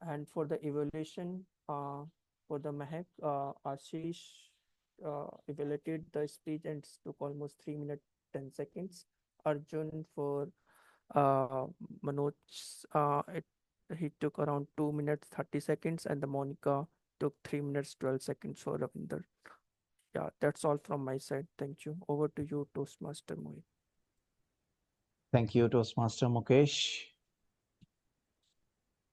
And for the evaluation, for the Mahek, Ashish evaluated the speech and took almost 3 minutes 10 seconds. Arjun for Manoj, he took around 2 minutes 30 seconds, and the Monica took 3 minutes 12 seconds for Ravinder. Yeah, that's all from my side. Thank you. Over to you, Toastmaster Mohit. Thank you, Toastmaster Mukesh.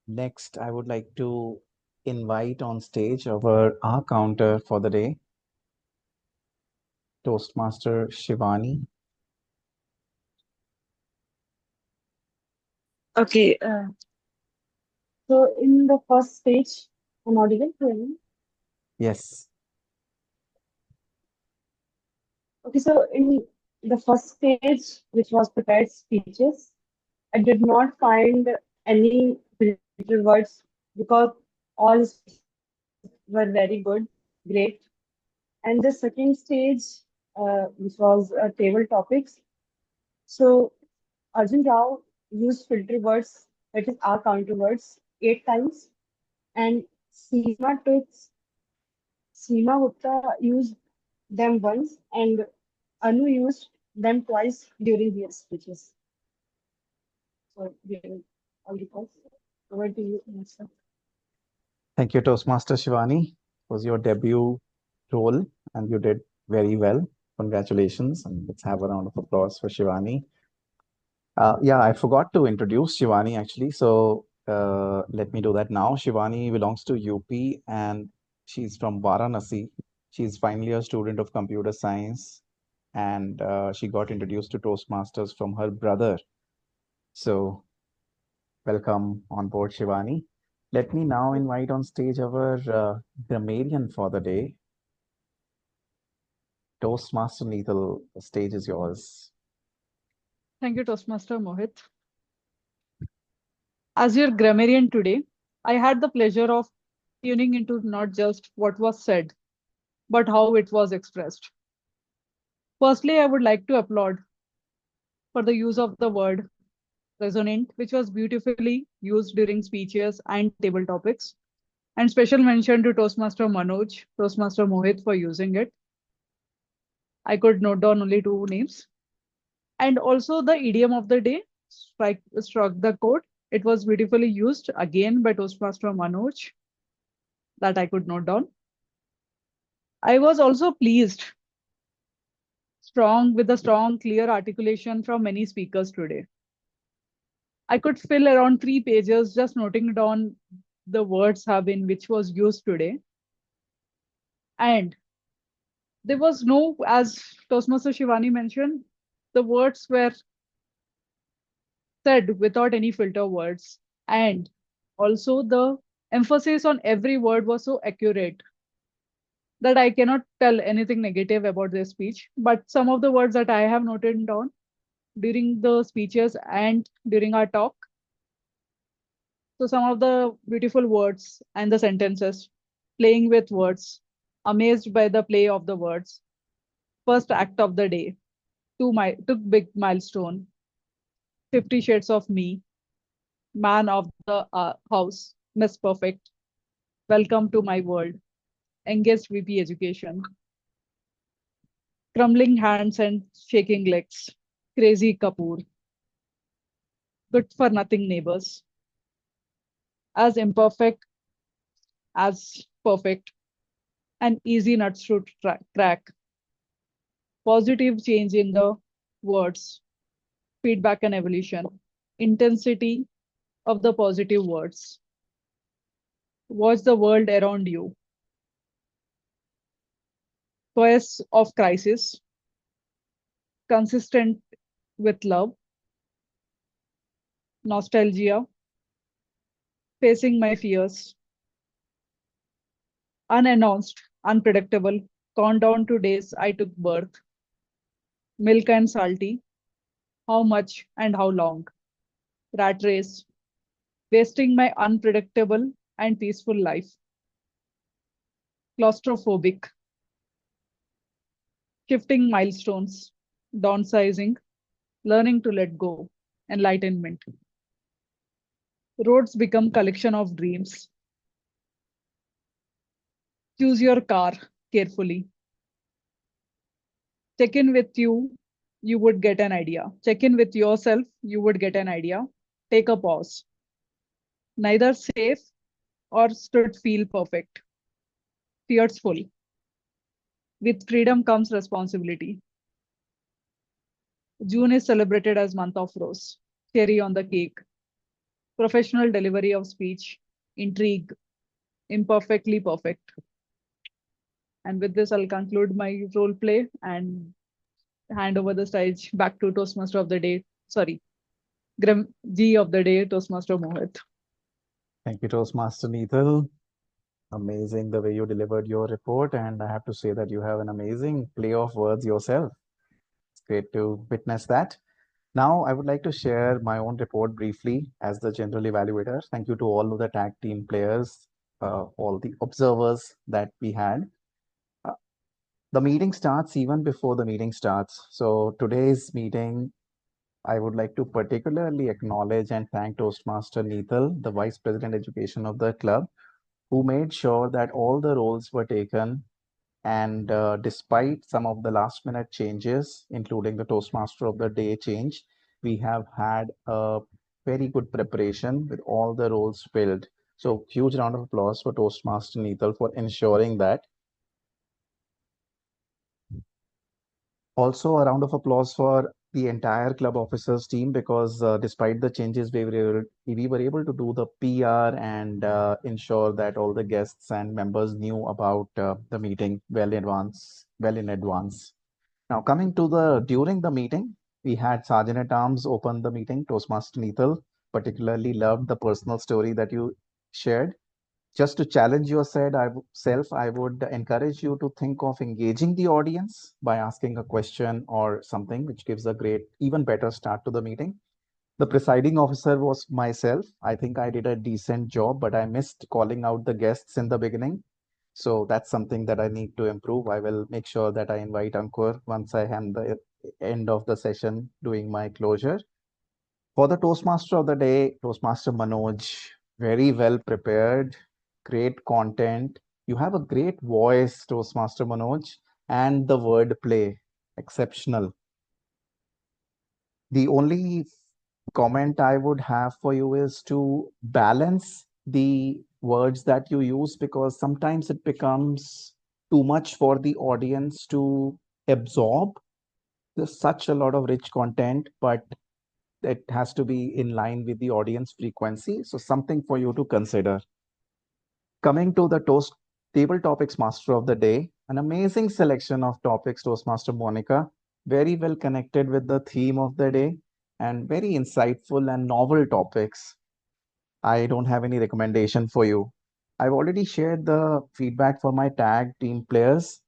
Next, I would like to invite on stage our counter for the day, Toastmaster Shivani. Okay, so in the first stage, I'm audible to everyone? Yes. Okay, so in the first stage, which was prepared speeches, I did not find any filter words because all speeches were very good, great. And the second stage, which was table topics, so Arjun Rao used filter words, that is our counter words, 8 times, and Seema Gupta used them once, and Anu used them twice during their speeches. So, during all the calls. Over to you, Master. Thank you, Toastmaster Shivani. It was your debut role, and you did very well. Congratulations, and let's have a round of applause for Shivani. Yeah, I forgot to introduce Shivani actually, so let me do that now. Shivani belongs to UP and she's from Varanasi. She's finally a student of computer science, and she got introduced to Toastmasters from her brother. So, welcome on board, Shivani. Let me now invite on stage our grammarian for the day, Toastmaster Neethal. The stage is yours. Thank you, Toastmaster Mohit. As your grammarian today, I had the pleasure of tuning into not just what was said, but how it was expressed. Firstly, I would like to applaud for the use of the word resonant, which was beautifully used during speeches and table topics. And special mention to Toastmaster Manoj, Toastmaster Mohit for using it. I could note down only two names. And also the idiom of the day, struck the chord. It was beautifully used again by Toastmaster Manoj, that I could note down. I was also pleased, strong with the strong, clear articulation from many speakers today. I could fill around 3 pages just noting down the words have been which was used today. And there was no, as Toastmaster Shivani mentioned, the words were said without any filter words. And also the emphasis on every word was so accurate that I cannot tell anything negative about their speech. But some of the words that I have noted down during the speeches and during our talk. So some of the beautiful words and the sentences, playing with words, amazed by the play of the words. First act of the day, took big milestone, 50 Shades of Me, man of the house, Miss Perfect, welcome to my world, engaged VP education, crumbling hands and shaking legs, crazy Kapoor, good for nothing neighbors, as imperfect as perfect, and easy nuts to crack, positive change in the words, feedback and evolution, intensity of the positive words. Watch the world around you. choice of crisis, consistent with love, nostalgia, facing my fears, unannounced, unpredictable, countdown to days I took birth, milk and salty, how much and how long, rat race, wasting my unpredictable and peaceful life, claustrophobic, shifting milestones, downsizing, learning to let go, enlightenment. Roads become collection of dreams. Choose your car carefully. Check in with you, you would get an idea. Check in with yourself, you would get an idea. Take a pause. Neither safe or stood feel perfect. Fearful. With freedom comes responsibility. June is celebrated as month of rose. Cherry on the cake. Professional delivery of speech. Intrigue. Imperfectly perfect. And with this, I'll conclude my role play and hand over the stage back to Toastmaster of the day. Sorry, G of the day, Toastmaster Mohit. Thank you, Toastmaster Neethal. Amazing the way you delivered your report, and I have to say that you have an amazing play of words yourself. It's great to witness that. Now, I would like to share my own report briefly as the general evaluator. Thank you to all of the tag team players, all the observers that we had. Uh, the meeting starts even before the meeting starts. So, today's meeting, I would like to particularly acknowledge and thank Toastmaster Neethal, the Vice President Education of the club, who made sure that all the roles were taken. And despite some of the last minute changes, including the Toastmaster of the Day change, we have had a very good preparation with all the roles filled. So, huge round of applause for Toastmaster Neethal for ensuring that. Also, a round of applause for the entire club officers team because despite the changes, we were able to do the PR and ensure that all the guests and members knew about the meeting well in advance. Now, coming to the during the meeting, we had Sergeant at Arms open the meeting. Toastmaster Neethal particularly loved the personal story that you shared. Just to challenge yourself, I would encourage you to think of engaging the audience by asking a question or something, which gives a great, even better start to the meeting. The presiding officer was myself. I think I did a decent job, but I missed calling out the guests in the beginning. So that's something that I need to improve. I will make sure that I invite Ankur once I am the end of the session doing my closure. For the Toastmaster of the day, Toastmaster Manoj, very well prepared, great content. You have a great voice, Toastmaster Manoj, and the wordplay, exceptional. The only comment I would have for you is to balance the words that you use because sometimes it becomes too much for the audience to absorb. There's such a lot of rich content, but it has to be in line with the audience frequency. So something for you to consider. Coming to the Toast Table Topics Master of the Day, an amazing selection of topics, Toastmaster Monica, very well connected with the theme of the day and very insightful and novel topics. I don't have any recommendation for you. I've already shared the feedback for my tag team players.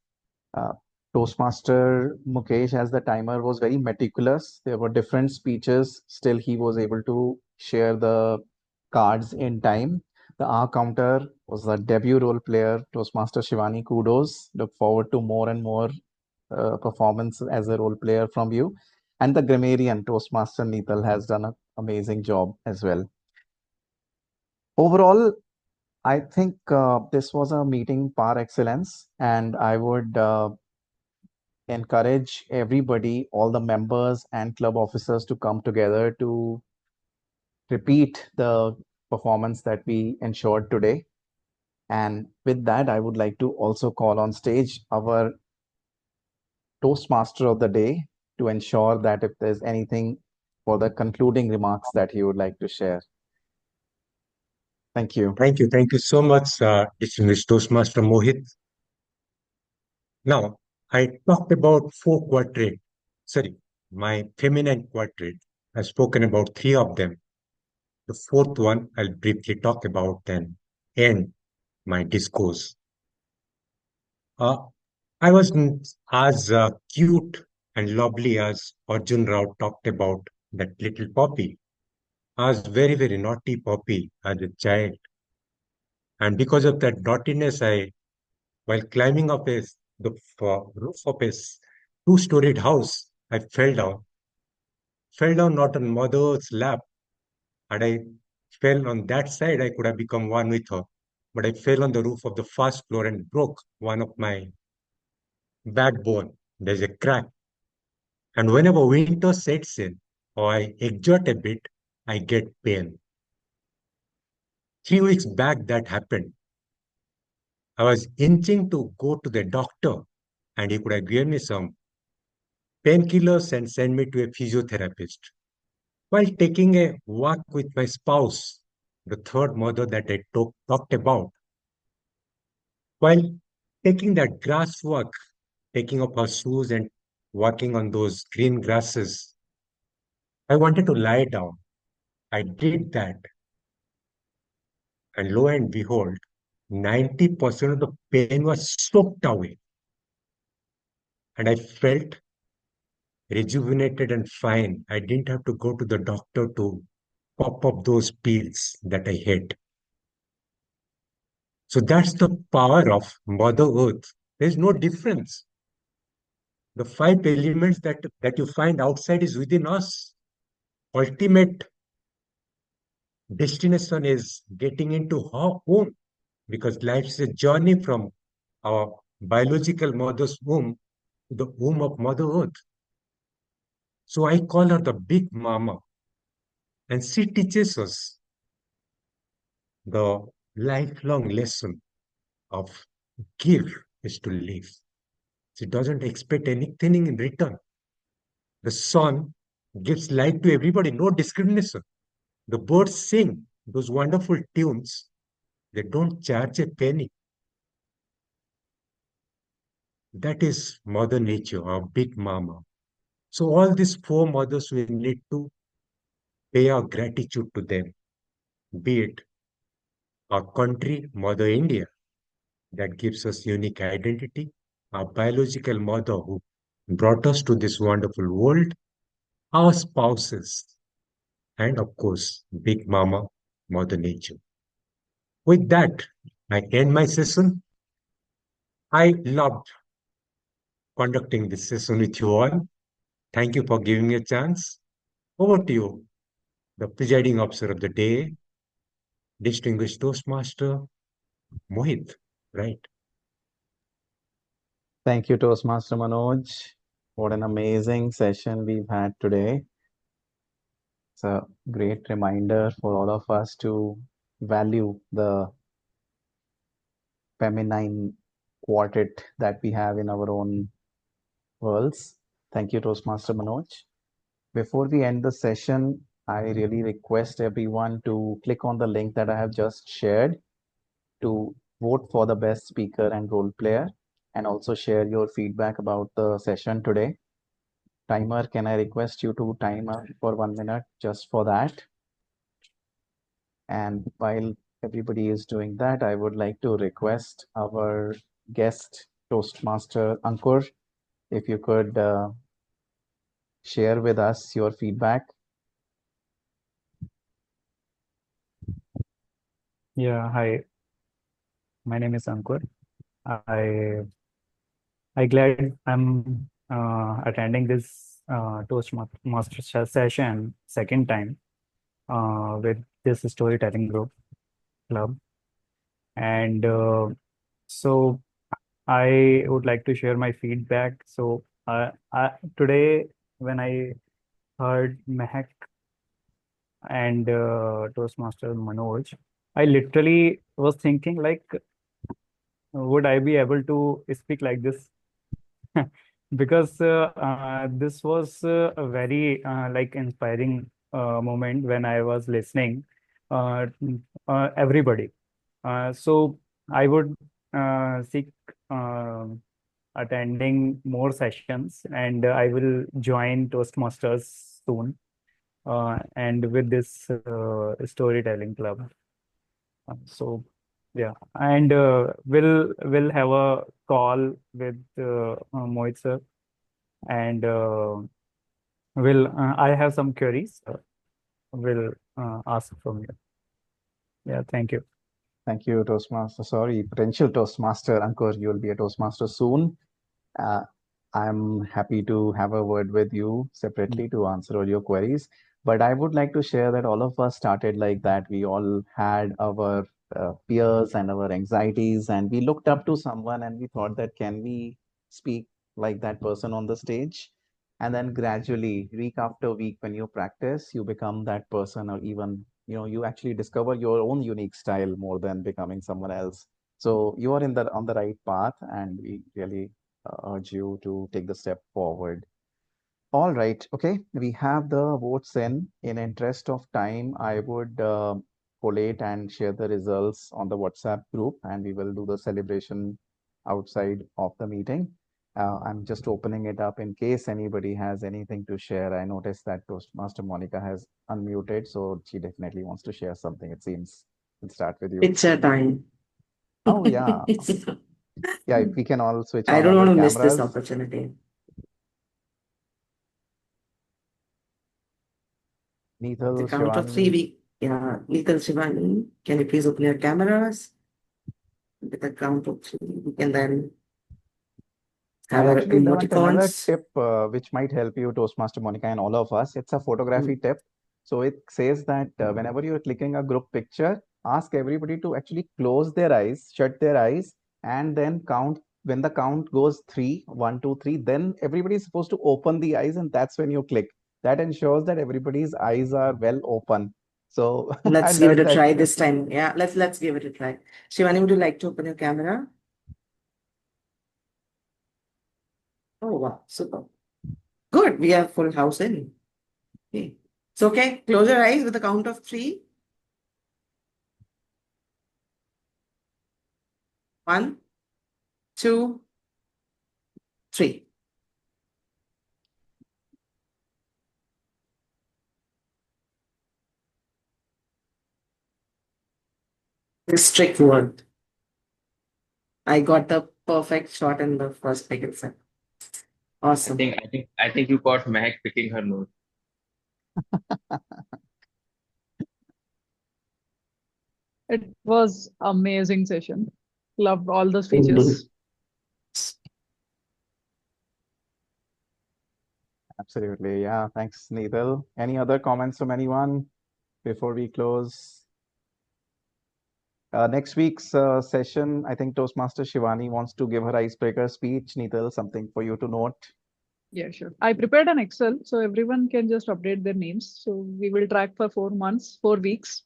Uh, Toastmaster Mukesh, as the timer, was very meticulous. There were different speeches. Still, he was able to share the cards in time. The R counter was the debut role player, Toastmaster Shivani. Kudos. Look forward to more and more performance as a role player from you. And the grammarian, Toastmaster Neethal, has done an amazing job as well. Overall, I think this was a meeting par excellence, and I would encourage everybody, all the members and club officers to come together to repeat the performance that we ensured today. And with that, I would like to also call on stage our Toastmaster of the day to ensure that if there's anything for the concluding remarks that he would like to share. Thank you. Thank you. Thank you so much, distinguished Toastmaster Mohit. Now, I talked about four quadrant. Sorry, my feminine quadrant. I've spoken about three of them. The fourth one I'll briefly talk about and end my discourse. Uh, I wasn't as cute and lovely as Arjun Rao talked about that little poppy. I was very, very naughty poppy as a child. And because of that naughtiness, while climbing up the roof of a two-storied house, I fell down. Fell down not on mother's lap. Had I fell on that side, I could have become one with her. But I fell on the roof of the first floor and broke one of my backbone. There's a crack. And whenever winter sets in or I exert a bit, I get pain. 3 weeks back, that happened. I was inching to go to the doctor, and he could have given me some painkillers and sent me to a physiotherapist. While taking a walk with my spouse, the third mother that I talked about, while taking that grass walk, taking up her shoes and walking on those green grasses, I wanted to lie down. I did that, and lo and behold, 90% of the pain was soaked away. And I felt rejuvenated and fine. I didn't have to go to the doctor to pop up those pills that I hate. So that's the power of Mother Earth. There's no difference. The five elements that you find outside is within us. Ultimate destination is getting into her own, because life is a journey from our biological mother's womb to the womb of Mother Earth. So I call her the Big Mama, and she teaches us the lifelong lesson of give is to live. She doesn't expect anything in return. The sun gives light to everybody, no discrimination. The birds sing those wonderful tunes. They don't charge a penny. That is Mother Nature, our big mama. So all these four mothers, we need to pay our gratitude to them, be it our country, Mother India, that gives us unique identity, our biological mother who brought us to this wonderful world, our spouses, and of course, Big Mama, Mother Nature. With that, I end my session. I loved conducting this session with you all. Thank you for giving me a chance. Over to you, the presiding officer of the day, distinguished Toastmaster Mohit, right? Thank you, Toastmaster Manoj. What an amazing session we've had today. It's a great reminder for all of us to value the feminine quartet that we have in our own worlds. Thank you, Toastmaster Manoj. Before we end the session, I really request everyone to click on the link that I have just shared to vote for the best speaker and role player, and also share your feedback about the session today. Timer, can I request you to time up for 1 minute just for that? And while everybody is doing that, I would like to request our guest Toastmaster Ankur, if you could share with us your feedback. Yeah, hi. My name is Ankur. I glad I'm attending this Toastmaster session second time with this storytelling group club, and so I would like to share my feedback. So today when I heard Mehak and Toastmaster Manoj, I literally was thinking like, would I be able to speak like this? Because this was a very like inspiring moment when I was listening everybody. So I would seek attending more sessions, and I will join Toastmasters soon, and with this storytelling club. So yeah, and we'll have a call with Mohit sir, and I have some queries. Will ask from you. Yeah, thank you. Thank you, Toastmaster. Sorry, potential Toastmaster Ankur, you will be a Toastmaster soon. Uh, I'm happy to have a word with you separately to answer all your queries. But I would like to share that all of us started like that. We all had our fears and our anxieties, and we looked up to someone and we thought that can we speak like that person on the stage? And then gradually, week after week, when you practice, you become that person, or even, you actually discover your own unique style more than becoming someone else. So you are on the right path, and we really urge you to take the step forward. All right. Okay. We have the votes in. In interest of time, I would collate and share the results on the WhatsApp group, and we will do the celebration outside of the meeting. I'm just opening it up in case anybody has anything to share. I noticed that Toastmaster Monica has unmuted, so she definitely wants to share something, it seems. Let's start with you. Picture time. Oh, yeah. Yeah, if we can all switch I on don't our want to miss this cameras. opportunity. At the Neethal, count of three, Shivani. Neethal, Shivani, can you please open your cameras? With the count of three, we can then have I our actually learned another emoticons. tip which might help you, Toastmaster Monica, and all of us. It's a photography tip. So it says that whenever you're clicking a group picture, ask everybody to actually close their eyes, shut their eyes, and then count. When the count goes three, 1, 2, 3, then everybody is supposed to open the eyes, and that's when you click. That ensures that everybody's eyes are well open. So I Let's give it learned a that. try this time. Yeah, let's give it a try. Shivani, would you like to open your camera? Oh wow, super. Good. We have full house in. Okay. So okay, close your eyes with a count of three. 1, 2, 3. This trick worked. I got the perfect shot in the first pick itself. Awesome. I think you got Mehak picking her nose. It was amazing session. Loved all the Indeed. speeches. Absolutely. Yeah. Thanks, Neethal. Any other comments from anyone before we close? Next week's session, I think Toastmaster Shivani wants to give her icebreaker speech. Neethal, something for you to note. Yeah, sure. I prepared an Excel so everyone can just update their names. So we will track for 4 months, 4 weeks,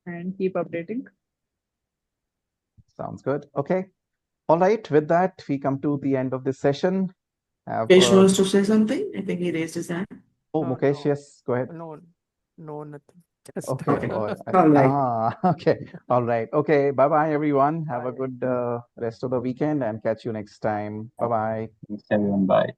and keep updating. Sounds good. Okay. All right. With that, we come to the end of this session. Have Mukesh wants to say something. I think he raised his hand. Oh, Mukesh, No, yes, go ahead. no, nothing. Just Okay. All right. Okay. All right. Okay. Bye-bye, everyone. Have a bye. good rest of the weekend and catch you next time. Bye-bye. Thanks, everyone. Bye.